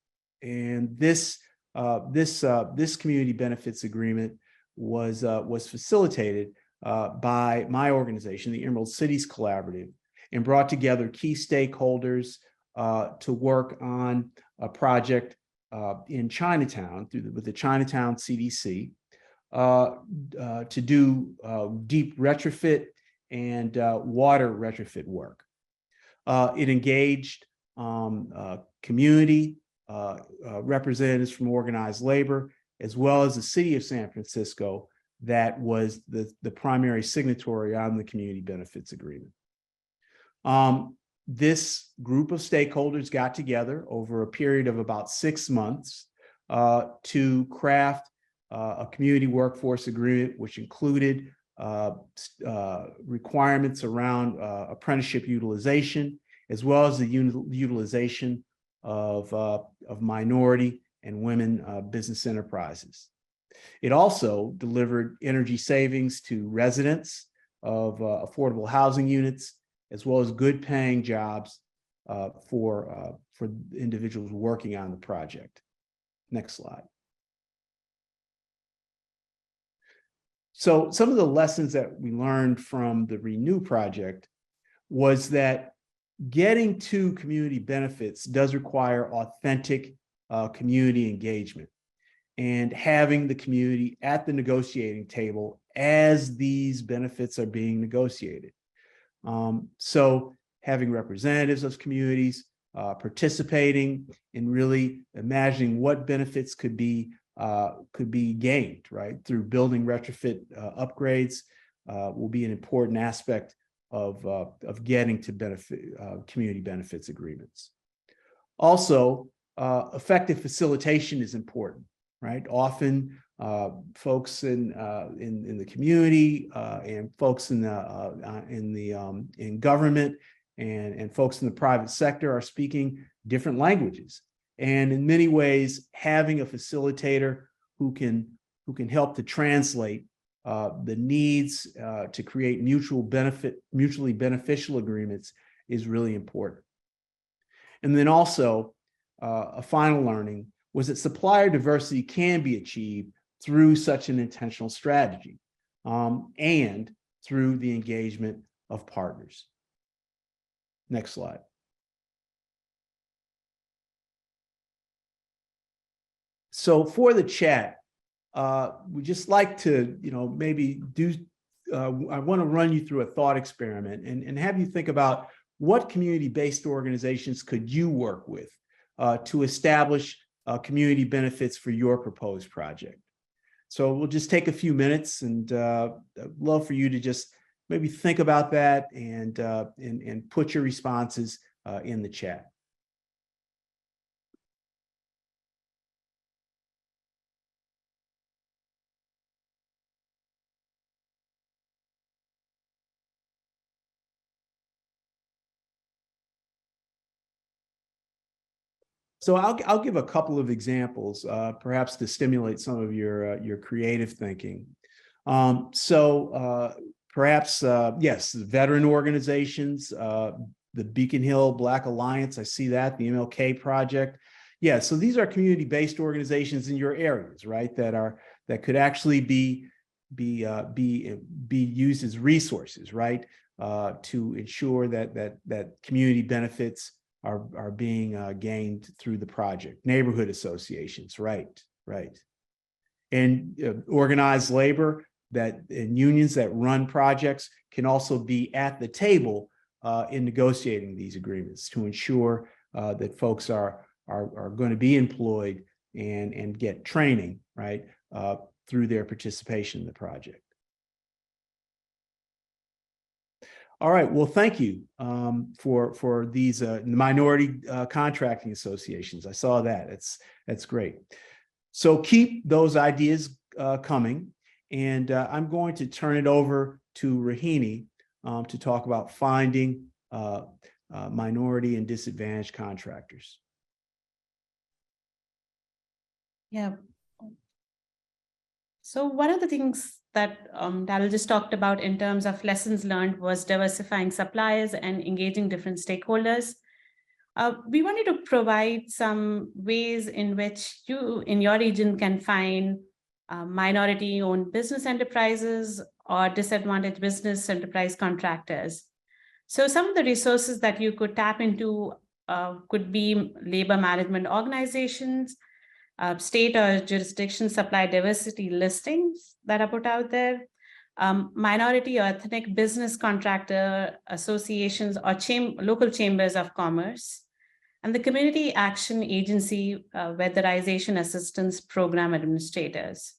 D: and this community benefits agreement was facilitated by my organization, the Emerald Cities Collaborative, and brought together key stakeholders to work on a project in Chinatown with the Chinatown CDC to do deep retrofit and water retrofit work. It engaged community representatives from organized labor, as well as the city of San Francisco, that was the primary signatory on the community benefits agreement. This group of stakeholders got together over a period of about 6 months to craft a community workforce agreement, which included requirements around apprenticeship utilization, as well as the utilization of minority and women business enterprises. It also delivered energy savings to residents of affordable housing units, as well as good paying jobs for individuals working on the project. Next slide. So some of the lessons that we learned from the Renew project was that getting to community benefits does require authentic community engagement and having the community at the negotiating table as these benefits are being negotiated. So having representatives of communities participating in really imagining what benefits could be gained, right, through building retrofit upgrades will be an important aspect of getting to community benefits agreements. Also, effective facilitation is important, right? Often folks in the community and folks in government and folks in the private sector are speaking different languages. And in many ways, having a facilitator who can help to translate the needs to create mutually beneficial agreements is really important. And then also, a final learning was that supplier diversity can be achieved through such an intentional strategy and through the engagement of partners. Next slide. So for the chat, we just like to, maybe do, I want to run you through a thought experiment and have you think about what community-based organizations could you work with to establish community benefits for your proposed project. So we'll just take a few minutes, and I'd love for you to just maybe think about that and put your responses in the chat. So I'll give a couple of examples, perhaps to stimulate some of your creative thinking. Perhaps, yes, veteran organizations, the Beacon Hill Black Alliance, I see that, the MLK Project. Yeah, so these are community-based organizations in your areas, right, that could actually be used as resources, right, to ensure that community benefits are being gained through the project. Neighborhood associations, right. And organized labor and unions that run projects can also be at the table in negotiating these agreements to ensure that folks are going to be employed and get training, right, through their participation in the project. All right, well, thank you for these minority contracting associations. I saw that. That's great. So keep those ideas coming. And I'm going to turn it over to Rahini to talk about finding minority and disadvantaged contractors.
A: Yeah. So one of the things that Daryl just talked about in terms of lessons learned was diversifying suppliers and engaging different stakeholders. We wanted to provide some ways in which you in your region can find minority-owned business enterprises or disadvantaged business enterprise contractors. So some of the resources that you could tap into could be labor management organizations, state or jurisdiction supply diversity listings that are put out there, minority or ethnic business contractor associations or local chambers of commerce, and the Community Action Agency Weatherization Assistance Program Administrators.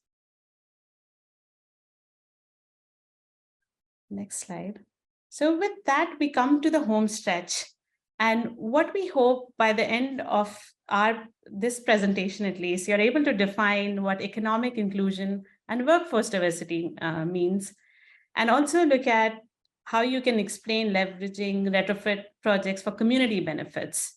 A: Next slide. So with that, we come to the home stretch. And what we hope by the end of this presentation, at least, you're able to define what economic inclusion and workforce diversity means, and also look at how you can explain leveraging retrofit projects for community benefits.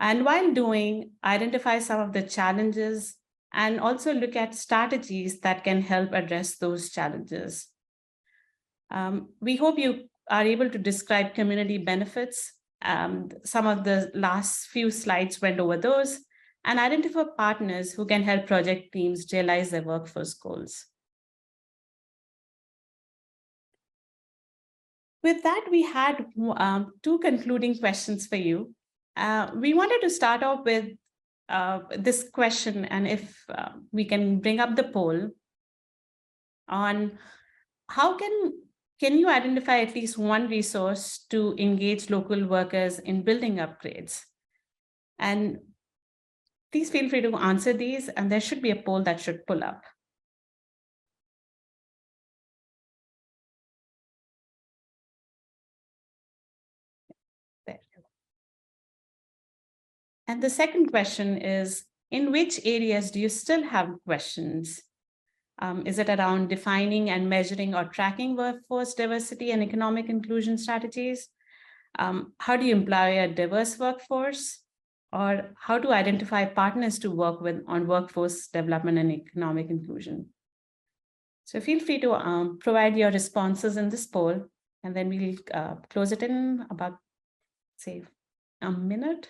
A: And while doing, identify some of the challenges and also look at strategies that can help address those challenges. We hope you are able to describe community benefits. Some of the last few slides went over those, and identify partners who can help project teams realize their workforce goals. With that, we had two concluding questions for you. We wanted to start off with this question, and if we can bring up the poll on how can you identify at least one resource to engage local workers in building upgrades? And please feel free to answer these, and there should be a poll that should pull up. There. And the second question is, in which areas do you still have questions? Is it around defining and measuring or tracking workforce diversity and economic inclusion strategies? How do you employ a diverse workforce? Or how to identify partners to work with on workforce development and economic inclusion? So feel free to provide your responses in this poll, and then we'll close it in about, say, a minute.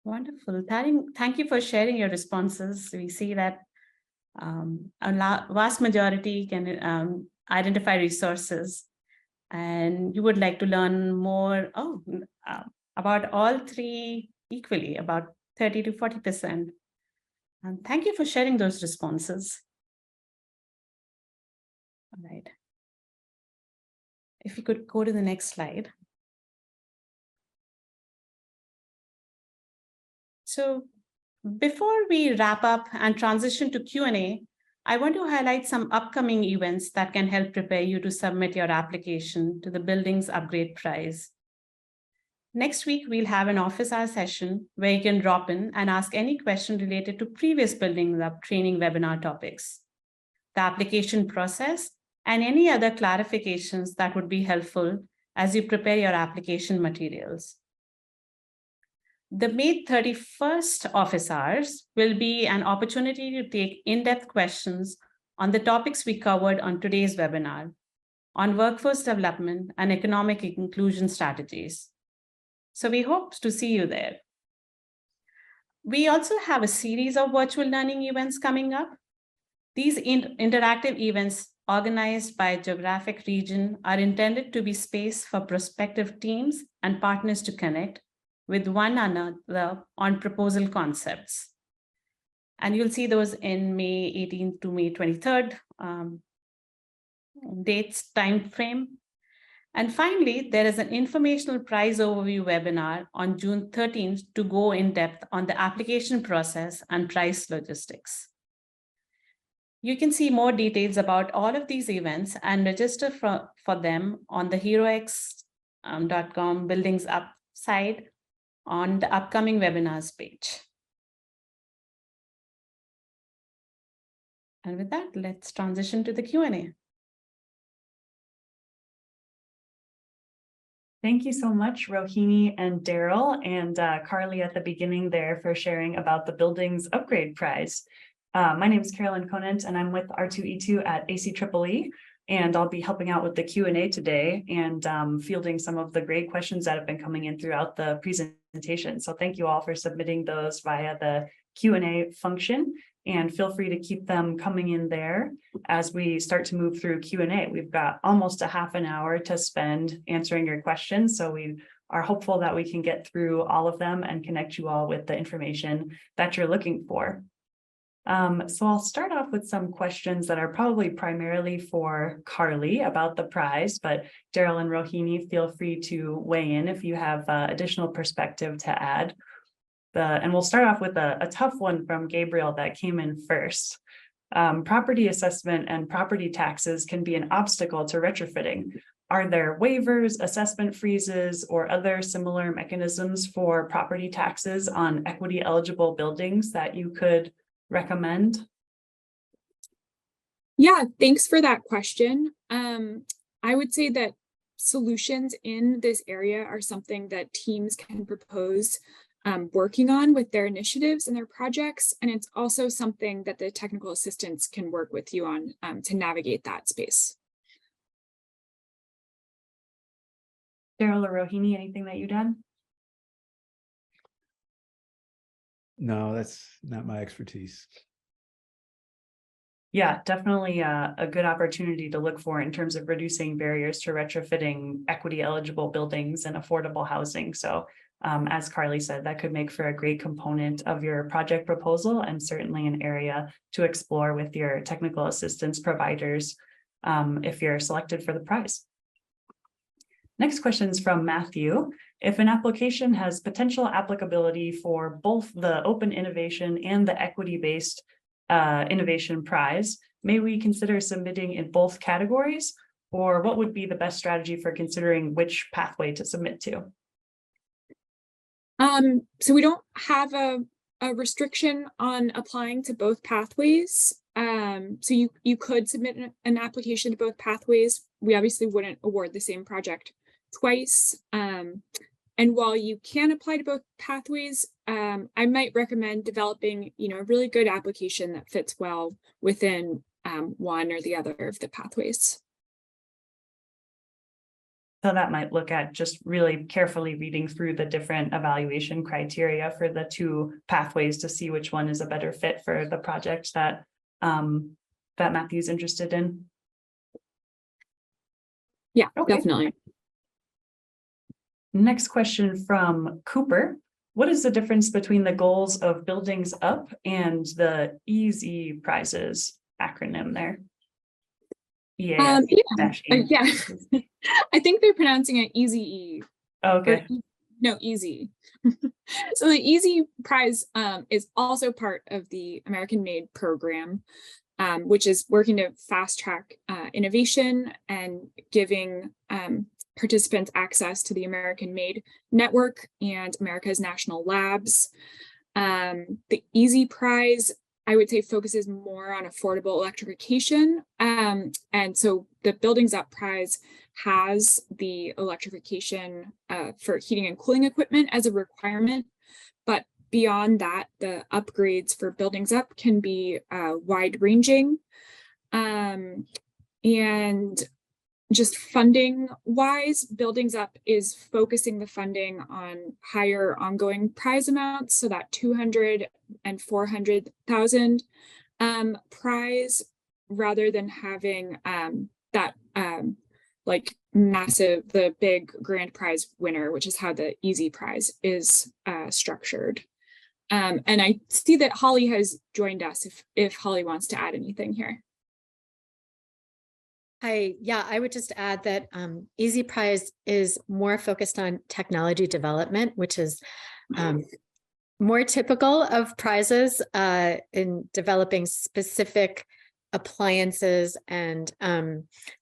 A: Wonderful. Thank you for sharing your responses. We see that a vast majority can identify resources, and you would like to learn more about all three equally, about 30 to 40%. And thank you for sharing those responses. All right. If you could go to the next slide. So before we wrap up and transition to Q&A, I want to highlight some upcoming events that can help prepare you to submit your application to the Buildings Upgrade Prize. Next week, we'll have an office hour session where you can drop in and ask any question related to previous Buildings Up training webinar topics, the application process, and any other clarifications that would be helpful as you prepare your application materials. The May 31st office hours will be an opportunity to take in-depth questions on the topics we covered on today's webinar on workforce development and economic inclusion strategies. So we hope to see you there. We also have a series of virtual learning events coming up. These interactive events organized by geographic region are intended to be space for prospective teams and partners to connect with one another on proposal concepts. And you'll see those in May 18th to May 23rd dates time frame. And finally, there is an informational prize overview webinar on June 13th to go in depth on the application process and price logistics. You can see more details about all of these events and register for them on the herox.com Buildings Up site on the upcoming webinars page. And with that, let's transition to the Q&A.
E: Thank you so much, Rohini and Daryl, and Carly at the beginning there for sharing about the Buildings Upgrade Prize. My name is Carolyn Conant, and I'm with R2E2 at ACEEE, and I'll be helping out with the Q&A today and fielding some of the great questions that have been coming in throughout the presentation. So thank you all for submitting those via the Q&A function, and feel free to keep them coming in there as we start to move through Q&A. We've got almost a half an hour to spend answering your questions, so we are hopeful that we can get through all of them and connect you all with the information that you're looking for. So I'll start off with some questions that are probably primarily for Carly about the prize, but Daryl and Rohini, feel free to weigh in if you have additional perspective to add. And we'll start off with a tough one from Gabriel that came in first. Property assessment and property taxes can be an obstacle to retrofitting. Are there waivers, assessment freezes, or other similar mechanisms for property taxes on equity eligible buildings that you could recommend?
C: Yeah, thanks for that question. I would say that solutions in this area are something that teams can propose working on with their initiatives and their projects. And it's also something that the technical assistants can work with you on to navigate that space.
E: Daryl or Rohini, anything that you'd add?
D: No, that's not my expertise.
E: Yeah, definitely a good opportunity to look for in terms of reducing barriers to retrofitting equity eligible buildings and affordable housing. So as Carly said, that could make for a great component of your project proposal and certainly an area to explore with your technical assistance providers if you're selected for the prize. Next question is from Matthew. If an application has potential applicability for both the open innovation and the equity-based innovation prize, may we consider submitting in both categories, or what would be the best strategy for considering which pathway to submit to?
C: So we don't have a restriction on applying to both pathways. So you could submit an application to both pathways. We obviously wouldn't award the same project twice. And while you can apply to both pathways, I might recommend developing, a really good application that fits well within one or the other of the pathways.
E: So that might look at just really carefully reading through the different evaluation criteria for the two pathways to see which one is a better fit for the project that that Matthew's interested in.
C: Yeah,
E: okay.
C: Definitely.
E: Next question from Cooper. What is the difference between the goals of Buildings Up and the ACEEE prizes acronym there?
C: Yeah. I think they're pronouncing it ACEEE.
E: Okay.
C: No, easy. So the ACEEE prize is also part of the American Made program, which is working to fast track innovation and giving participants access to the American Made network and America's national labs. The ACEEE prize, I would say, focuses more on affordable electrification. And so the Buildings Up prize has the electrification for heating and cooling equipment as a requirement. But beyond that, the upgrades for Buildings Up can be wide ranging. And just funding wise, Buildings Up is focusing the funding on higher ongoing prize amounts. So that 200 and 400,000 prize rather than having that like massive, the big grand prize winner, which is how the easy prize is structured. And I see that Holly has joined us if Holly wants to add anything here.
F: Yeah, I would just add that Easy Prize is more focused on technology development, which is more typical of prizes in developing specific appliances and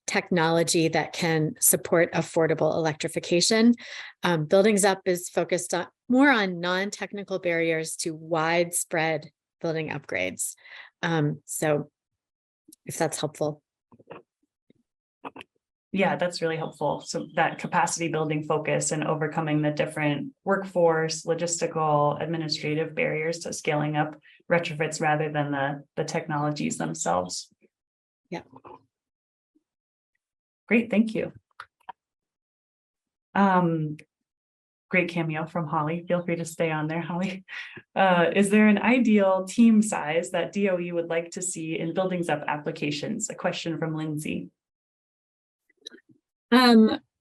F: technology that can support affordable electrification. Buildings Up is focused on more on non-technical barriers to widespread building upgrades. So if that's helpful.
E: Yeah, that's really helpful. So that capacity building focus and overcoming the different workforce, logistical, administrative barriers to scaling up retrofits rather than the technologies themselves.
F: Yeah.
E: Great, thank you. Great cameo from Holly. Feel free to stay on there, Holly. Is there an ideal team size that DOE would like to see in Buildings Up applications? A question from Lindsay.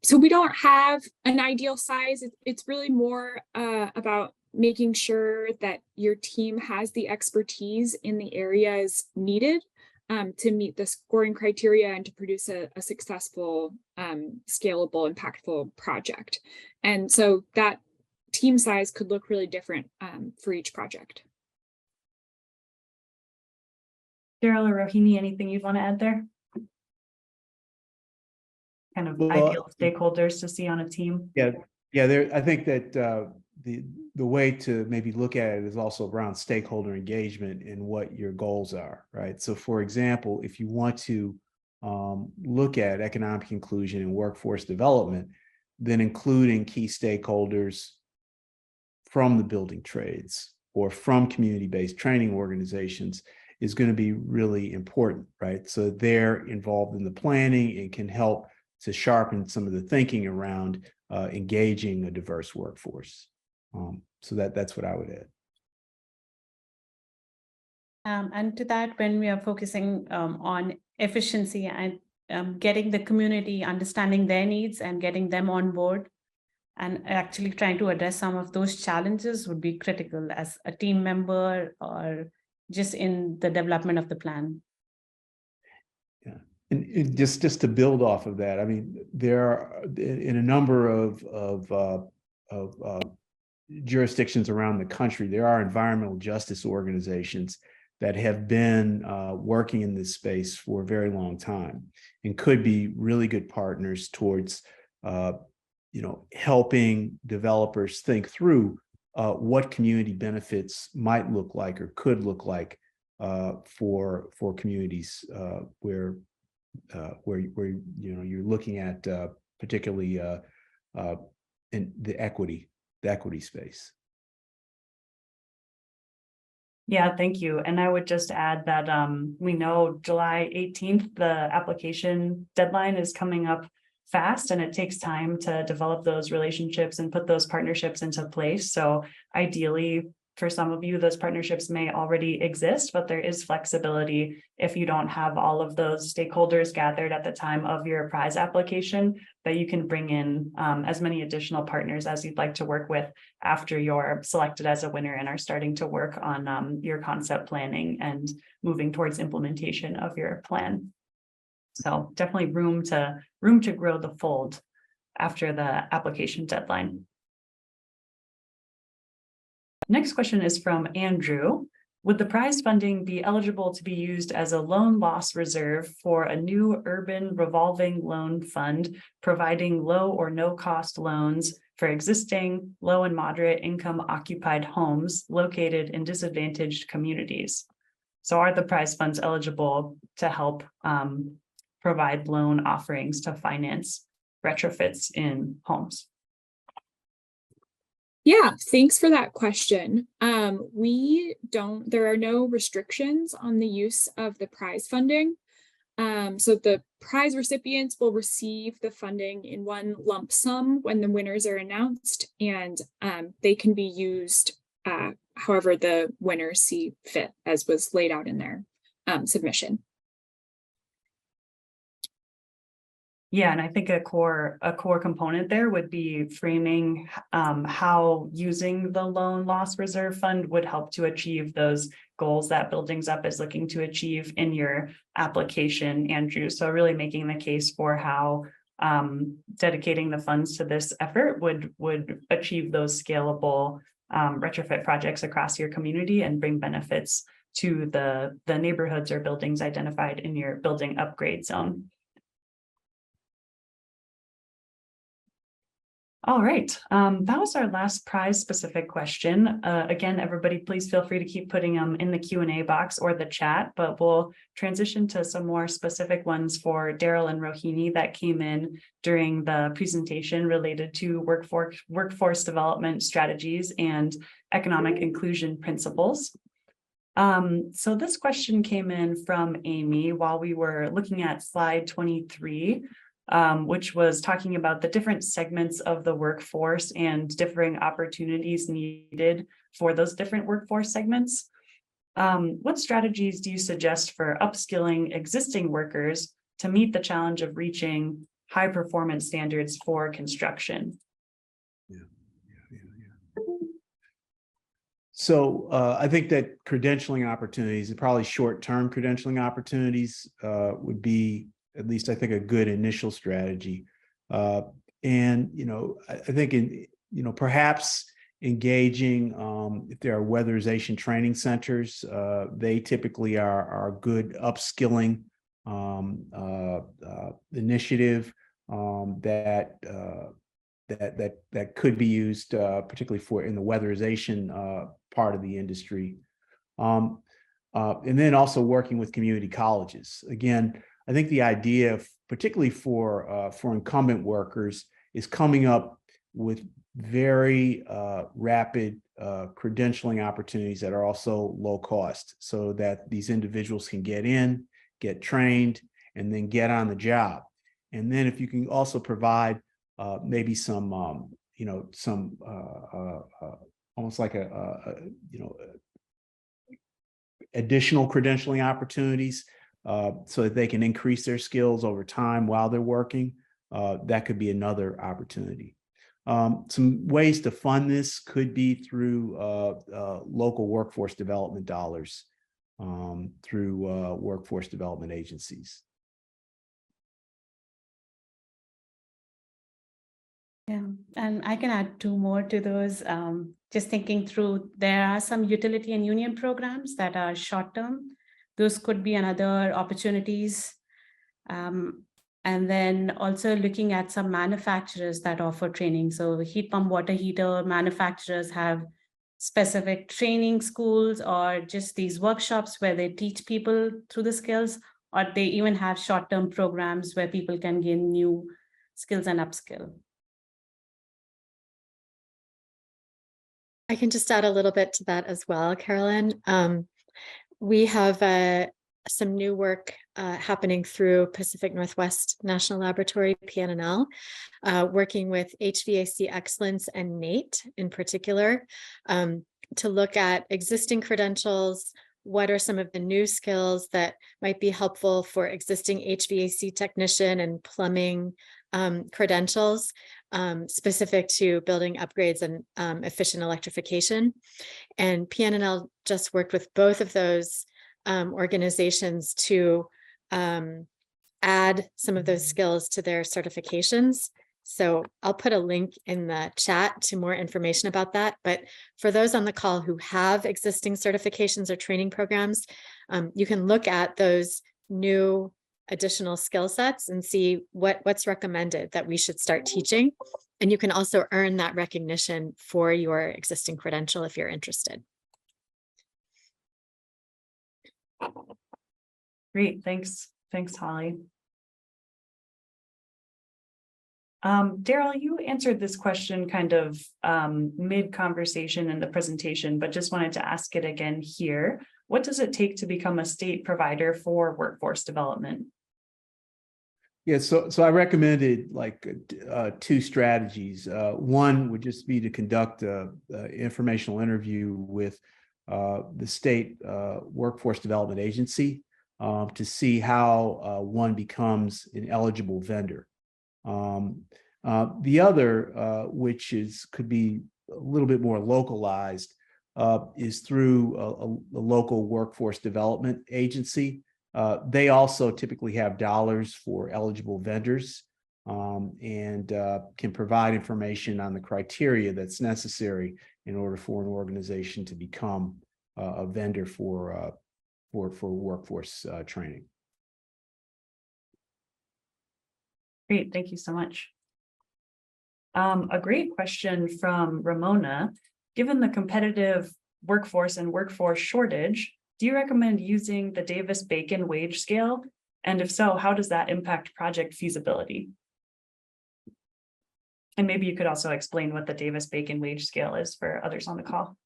C: So we don't have an ideal size. It's really more about making sure that your team has the expertise in the areas needed to meet the scoring criteria and to produce a successful, scalable, impactful project. And so that team size could look really different for each project.
E: Daryl or Rohini, anything you'd want to add there? Kind of ideal stakeholders to see on a team.
D: Yeah, I think that the way to maybe look at it is also around stakeholder engagement and what your goals are, right? So for example, if you want to look at economic inclusion and workforce development, then including key stakeholders from the building trades or from community-based training organizations is going to be really important, right? So they're involved in the planning and can help to sharpen some of the thinking around engaging a diverse workforce. So that's what I would add.
A: And to that, when we are focusing on efficiency and getting the community, understanding their needs and getting them on board and actually trying to address some of those challenges would be critical as a team member or just in the development of the plan.
D: Yeah. And just to build off of that, I mean, there are in a number of jurisdictions around the country, there are environmental justice organizations that have been working in this space for a very long time and could be really good partners towards, helping developers think through what community benefits might look like or could look like for communities where you're looking at particularly in the equity space.
E: Yeah, thank you. And I would just add that we know July 18th, the application deadline is coming up fast, and it takes time to develop those relationships and put those partnerships into place. So ideally, for some of you, those partnerships may already exist, but there is flexibility if you don't have all of those stakeholders gathered at the time of your prize application, that you can bring in as many additional partners as you'd like to work with after you're selected as a winner and are starting to work on your concept planning and moving towards implementation of your plan. So definitely room to grow the fold after the application deadline. Next question is from Andrew. Would the prize funding be eligible to be used as a loan loss reserve for a new urban revolving loan fund, providing low or no cost loans for existing low and moderate income occupied homes located in disadvantaged communities? So are the prize funds eligible to help provide loan offerings to finance retrofits in homes?
C: Yeah, thanks for that question. There are no restrictions on the use of the prize funding. So the prize recipients will receive the funding in one lump sum when the winners are announced, and they can be used however the winners see fit, as was laid out in their submission.
E: Yeah, and I think a core component there would be framing how using the loan loss reserve fund would help to achieve those goals that Buildings Up is looking to achieve in your application, Andrew. So really making the case for how dedicating the funds to this effort would achieve those scalable retrofit projects across your community and bring benefits to the neighborhoods or buildings identified in your building upgrade zone. All right, that was our last prize specific question. Again, everybody, please feel free to keep putting them in the Q&A box or the chat, but we'll transition to some more specific ones for Daryl and Rohini that came in during the presentation related to workforce development strategies and economic inclusion principles. So this question came in from Amy while we were looking at slide 23. Which was talking about the different segments of the workforce and differing opportunities needed for those different workforce segments. What strategies do you suggest for upskilling existing workers to meet the challenge of reaching high performance standards for construction?
D: So I think that credentialing opportunities, and probably short-term credentialing opportunities, would be at least I think a good initial strategy. And, I think perhaps engaging, if there are weatherization training centers, they typically are good upskilling initiative that could be used particularly for in the weatherization part of the industry. And then also working with community colleges. Again, I think the idea, particularly for incumbent workers, is coming up with very rapid credentialing opportunities that are also low cost, so that these individuals can get in, get trained, and then get on the job. And then if you can also provide maybe some, almost like additional credentialing opportunities, so that they can increase their skills over time while they're working, that could be another opportunity. Some ways to fund this could be through local workforce development dollars, through workforce development agencies.
A: Yeah, and I can add two more to those. Just thinking through, there are some utility and union programs that are short-term. Those could be another opportunities. And then also looking at some manufacturers that offer training. So heat pump water heater manufacturers have specific training schools or just these workshops where they teach people through the skills, or they even have short-term programs where people can gain new skills and upskill.
F: I can just add a little bit to that as well, Carolyn. We have some new work happening through Pacific Northwest National Laboratory, PNNL, working with HVAC Excellence and NATE in particular, to look at existing credentials. What are some of the new skills that might be helpful for existing HVAC technician and plumbing credentials, specific to building upgrades and efficient electrification. And PNNL just worked with both of those organizations to add some of those skills to their certifications. So I'll put a link in the chat to more information about that. But for those on the call who have existing certifications or training programs, you can look at those new additional skill sets and see what's recommended that we should start teaching. And you can also earn that recognition for your existing credential if you're interested.
E: Great, thanks. Thanks, Holly. Daryl, you answered this question kind of mid-conversation in the presentation, but just wanted to ask it again here. What does it take to become a state provider for workforce development?
D: Yeah, so I recommended like two strategies. One would just be to conduct an informational interview with the state workforce development agency to see how one becomes an eligible vendor. The other, which could be a little bit more localized, is through a local workforce development agency. They also typically have dollars for eligible vendors, and can provide information on the criteria that's necessary in order for an organization to become a vendor for workforce training.
E: Great, thank you so much. A great question from Ramona. Given the competitive workforce and workforce shortage, do you recommend using the Davis-Bacon wage scale? And if so, how does that impact project feasibility? And maybe you could also explain what the Davis-Bacon wage scale is for others on the call.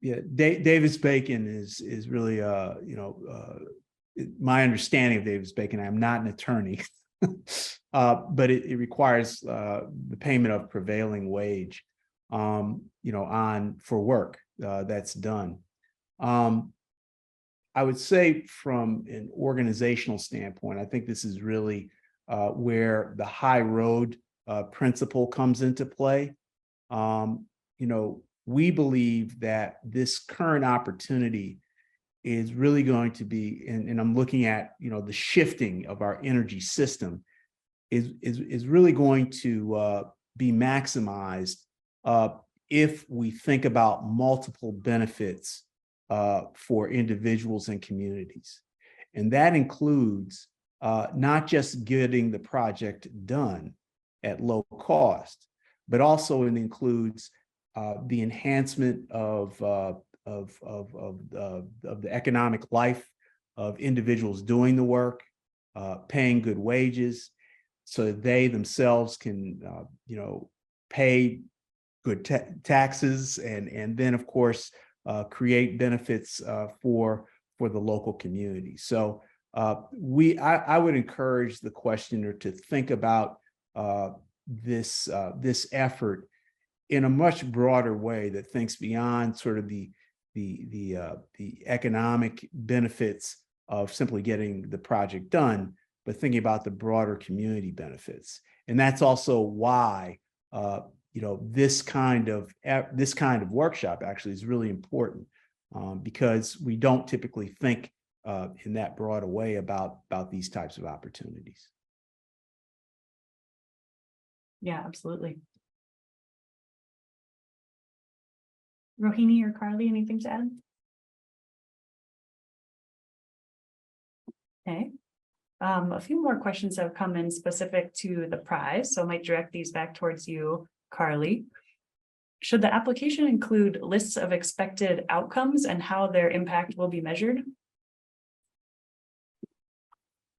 D: Yeah, Davis-Bacon is really, my understanding of Davis-Bacon, I'm not an attorney, but it requires the payment of prevailing wage, for work that's done. I would say from an organizational standpoint, I think this is really where the high road principle comes into play. We believe that this current opportunity is really going to be, and I'm looking at, the shifting of our energy system is really going to be maximized if we think about multiple benefits for individuals and communities. And that includes not just getting the project done at low cost, but also it includes the enhancement of the economic life of individuals doing the work, paying good wages, so that they themselves can, pay good taxes, and then of course create benefits for the local community. So I would encourage the questioner to think about this effort in a much broader way that thinks beyond sort of the economic benefits of simply getting the project done, but thinking about the broader community benefits. And that's also why this kind of workshop actually is really important, because we don't typically think in that broad a way about these types of opportunities.
E: Yeah, absolutely. Rohini or Carly, anything to add? Okay. A few more questions have come in specific to the prize, so I might direct these back towards you, Carly. Should the application include lists of expected outcomes and how their impact will be measured?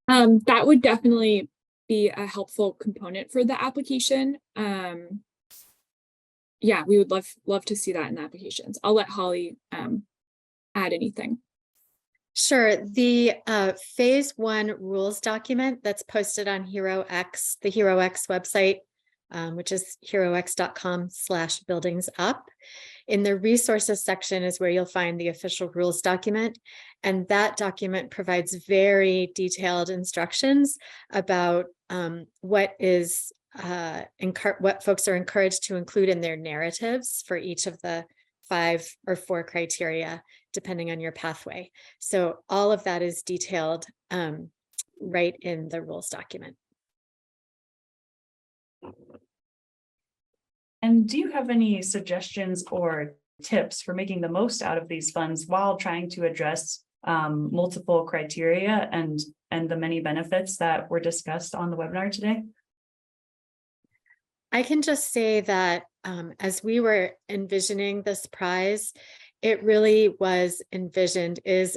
C: That would definitely be a helpful component for the application. Yeah, we would love to see that in the applications. I'll let Holly add anything.
F: Sure. The phase 1 rules document that's posted on HeroX, the HeroX website, which is herox.com/buildingsup. In the resources section is where you'll find the official rules document. And that document provides very detailed instructions about what folks are encouraged to include in their narratives for each of the 5 or 4 criteria, depending on your pathway. So all of that is detailed right in the rules document.
E: And do you have any suggestions or tips for making the most out of these funds while trying to address multiple criteria and the many benefits that were discussed on the webinar today?
F: I can just say that as we were envisioning this prize, it really is envisioned as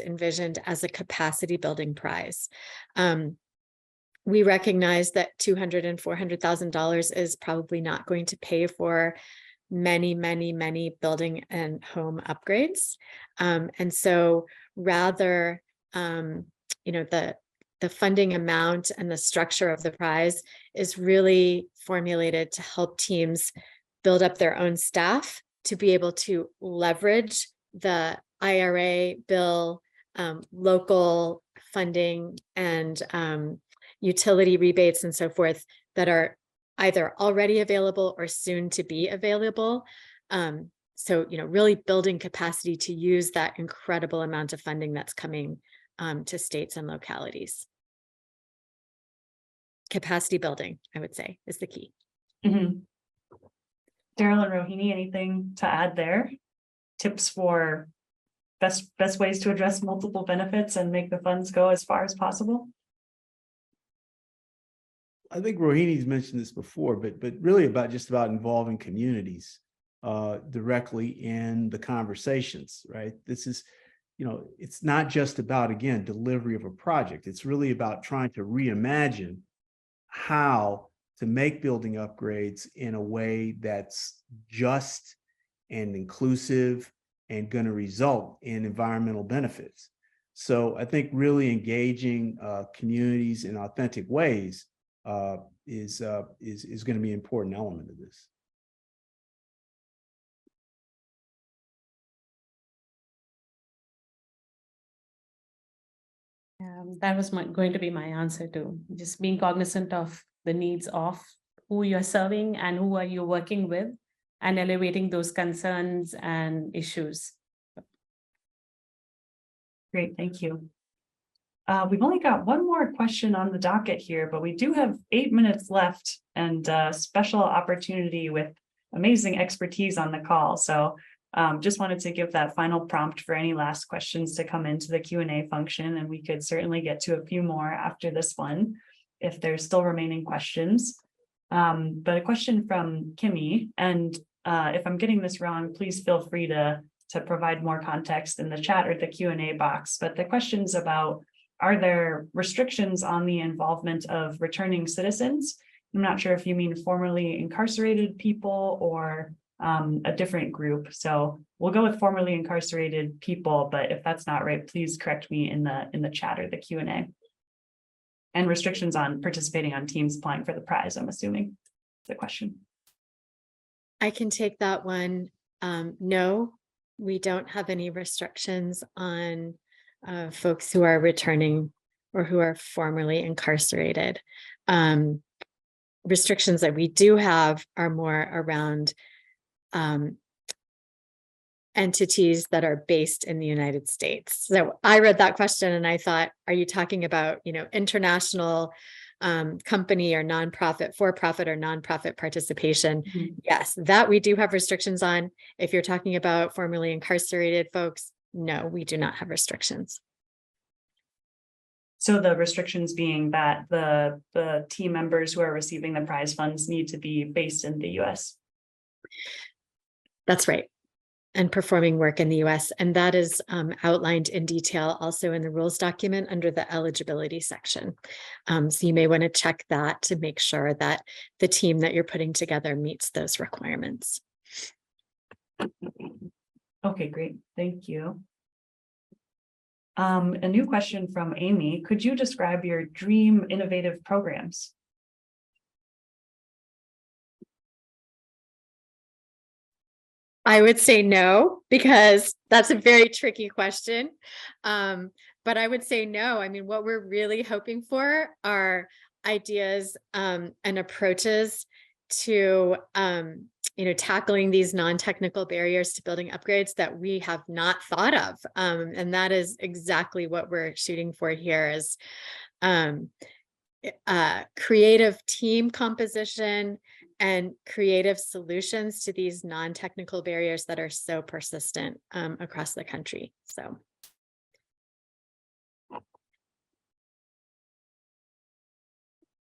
F: a capacity building prize. We recognize that $200,000 and $400,000 is probably not going to pay for many building and home upgrades. And so rather, the funding amount and the structure of the prize is really formulated to help teams build up their own staff to be able to leverage the IRA bill, local funding, and utility rebates and so forth that are either already available or soon to be available. So, really building capacity to use that incredible amount of funding that's coming to states and localities. Capacity building, I would say, is the key.
E: Mhm. Daryl and Rohini, anything to add there? Tips for best ways to address multiple benefits and make the funds go as far as possible?
D: I think Rohini's mentioned this before, but really about involving communities directly in the conversations, right? This is, it's not just about, again, delivery of a project. It's really about trying to reimagine how to make building upgrades in a way that's just and inclusive and going to result in environmental benefits. So I think really engaging communities in authentic ways is going to be an important element of this.
A: That was going to be my answer too. Just being cognizant of the needs of who you're serving and who are you working with, and elevating those concerns and issues.
E: Great, thank you. We've only got one more question on the docket here, but we do have 8 minutes left and a special opportunity with amazing expertise on the call. So just wanted to give that final prompt for any last questions to come into the Q&A function, and we could certainly get to a few more after this one if there's still remaining questions. But a question from Kimmy, and if I'm getting this wrong, please feel free to provide more context in the chat or the Q&A box. But the question's about, are there restrictions on the involvement of returning citizens? I'm not sure if you mean formerly incarcerated people or a different group. So we'll go with formerly incarcerated people, but if that's not right, please correct me in the chat or the Q&A. And restrictions on participating on teams applying for the prize, I'm assuming, the question.
F: I can take that one. No, we don't have any restrictions on folks who are returning or who are formerly incarcerated. Restrictions that we do have are more around entities that are based in the United States. So I read that question and I thought, are you talking about, international company or nonprofit, for-profit or nonprofit participation?
E: Mm-hmm.
F: Yes, that we do have restrictions on. If you're talking about formerly incarcerated folks, no, we do not have restrictions.
E: So the restrictions being that the team members who are receiving the prize funds need to be based in the US.
F: That's right. And performing work in the US. And that is outlined in detail also in the rules document under the eligibility section. So you may want to check that to make sure that the team that you're putting together meets those requirements.
E: Okay, great. Thank you. A new question from Amy. Could you describe your dream innovative programs?
F: I would say no, because that's a very tricky question. But I would say no. I mean, what we're really hoping for are ideas and approaches to tackling these non-technical barriers to building upgrades that we have not thought of. And that is exactly what we're shooting for here is creative team composition and creative solutions to these non-technical barriers that are so persistent across the country. So.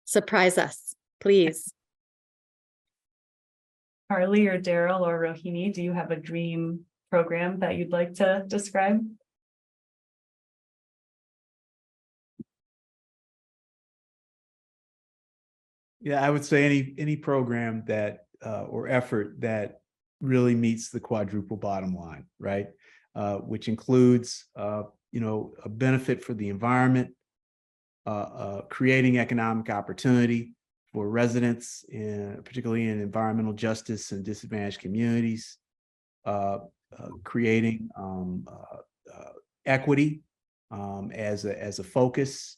F: Surprise us, please.
E: Carly or Daryl or Rohini, do you have a dream program that you'd like to describe?
D: Yeah, I would say any program that or effort that really meets the quadruple bottom line, right? Which includes a benefit for the environment, creating economic opportunity for residents, particularly in environmental justice and disadvantaged communities, creating equity as a focus,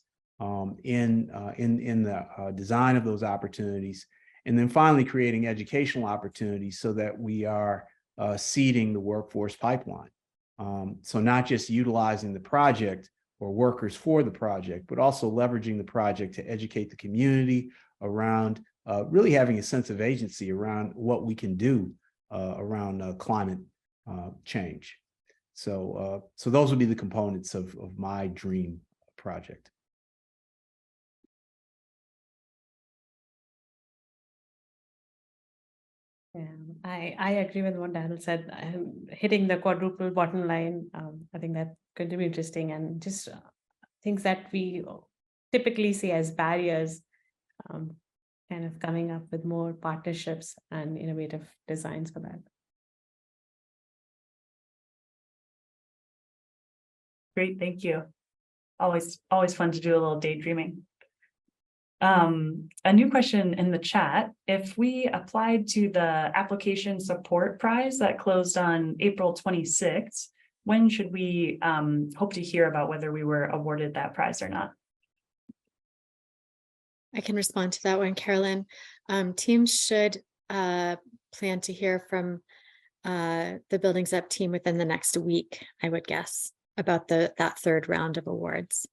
D: in the design of those opportunities, and then finally creating educational opportunities so that we are seeding the workforce pipeline. So not just utilizing the project or workers for the project, but also leveraging the project to educate the community around really having a sense of agency around what we can do around climate change. So those would be the components of my dream project.
A: Yeah, I agree with what Daniel said. Hitting the quadruple bottom line, I think that's going to be interesting, and just things that we typically see as barriers, kind of coming up with more partnerships and innovative designs for that.
E: Great, thank you. Always fun to do a little daydreaming. A new question in the chat: if we applied to the application support prize that closed on April 26th, when should we hope to hear about whether we were awarded that prize or not?
F: I can respond to that one, Carolyn. Teams should plan to hear from the Buildings Up team within the next week, I would guess, about that third round of awards.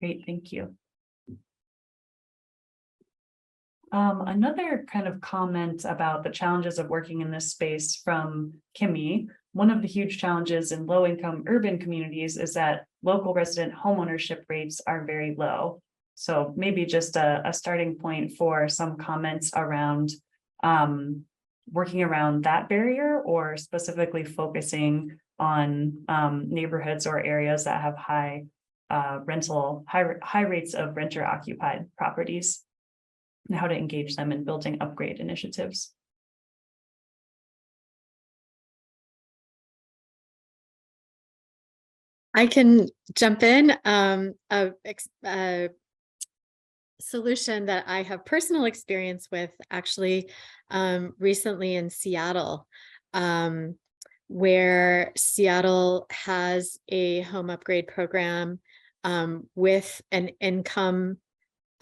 E: Great, thank you. Another kind of comment about the challenges of working in this space from Kimmy. One of the huge challenges in low-income urban communities is that local resident homeownership rates are very low. So maybe just a starting point for some comments around working around that barrier, or specifically focusing on neighborhoods or areas that have high rates of renter occupied properties, and how to engage them in building upgrade initiatives.
F: I can jump in. A solution that I have personal experience with actually recently in Seattle, where Seattle has a home upgrade program with an income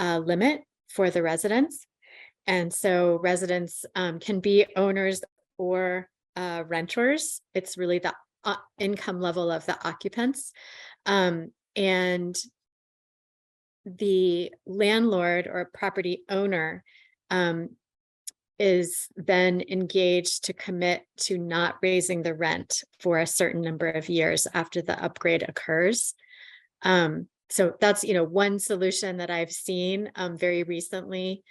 F: limit for the residents. And so residents can be owners or renters. It's really the income level of the occupants. And the landlord or property owner is then engaged to commit to not raising the rent for a certain number of years after the upgrade occurs. So that's, one solution that I've seen very recently,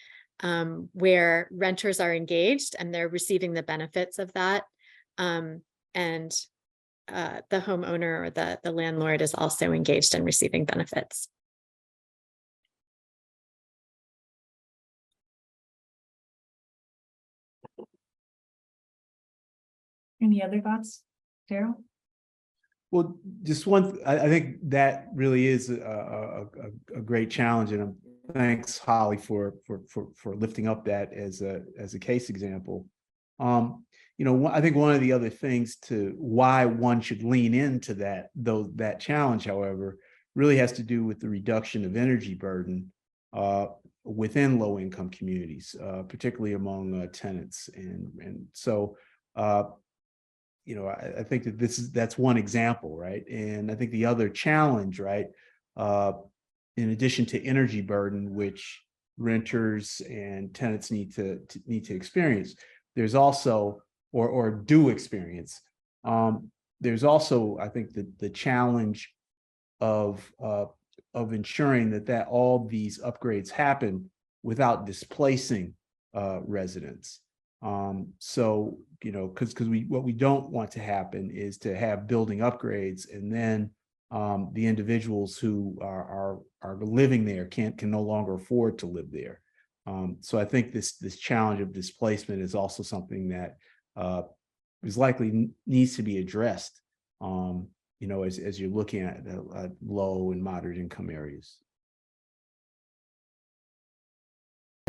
F: where renters are engaged and they're receiving the benefits of that. And the homeowner or the landlord is also engaged in receiving benefits.
E: Any other thoughts, Daryl?
D: Well, just I think that really is a great challenge, and thanks, Holly, for lifting up that as a case example. I think one of the other things to why one should lean into that challenge, however, really has to do with the reduction of energy burden within low-income communities, particularly among tenants, and so. I think that that's one example, right? And I think the other challenge, right, in addition to energy burden, which renters and tenants need to experience, there's also or do experience. There's also, I think, the challenge of ensuring that all these upgrades happen without displacing residents. So, because what we don't want to happen is to have building upgrades and then the individuals who are living there can no longer afford to live there. So I think this challenge of displacement is also something that is likely needs to be addressed, as you're looking at low and moderate income areas.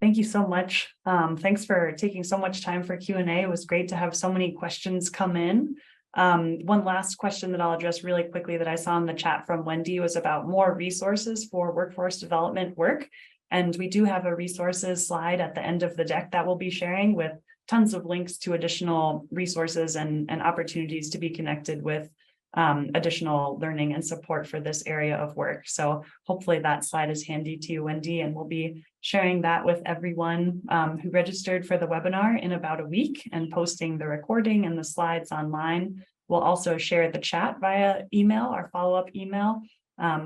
E: Thank you so much. Thanks for taking so much time for Q&A. It was great to have so many questions come in. One last question that I'll address really quickly that I saw in the chat from Wendy was about more resources for workforce development work. And we do have a resources slide at the end of the deck that we'll be sharing with tons of links to additional resources and opportunities to be connected with additional learning and support for this area of work. So hopefully that slide is handy to you, Wendy, and we'll be sharing that with everyone who registered for the webinar in about a week and posting the recording and the slides online. We'll also share the chat via email, our follow-up email,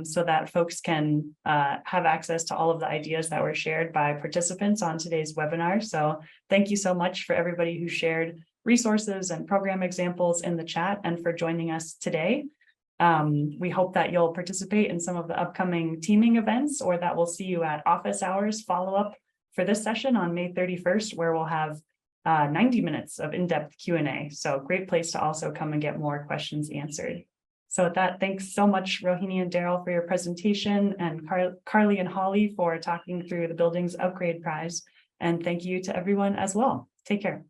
E: so that folks can have access to all of the ideas that were shared by participants on today's webinar. So thank you so much for everybody who shared resources and program examples in the chat and for joining us today. We hope that you'll participate in some of the upcoming teaming events or that we'll see you at office hours follow-up for this session on May 31st, where we'll have 90 minutes of in-depth Q&A. So great place to also come and get more questions answered. So with that, thanks so much, Rohini and Daryl, for your presentation, and Carly and Holly for talking through the Buildings Upgrade Prize. And thank you to everyone as well. Take care.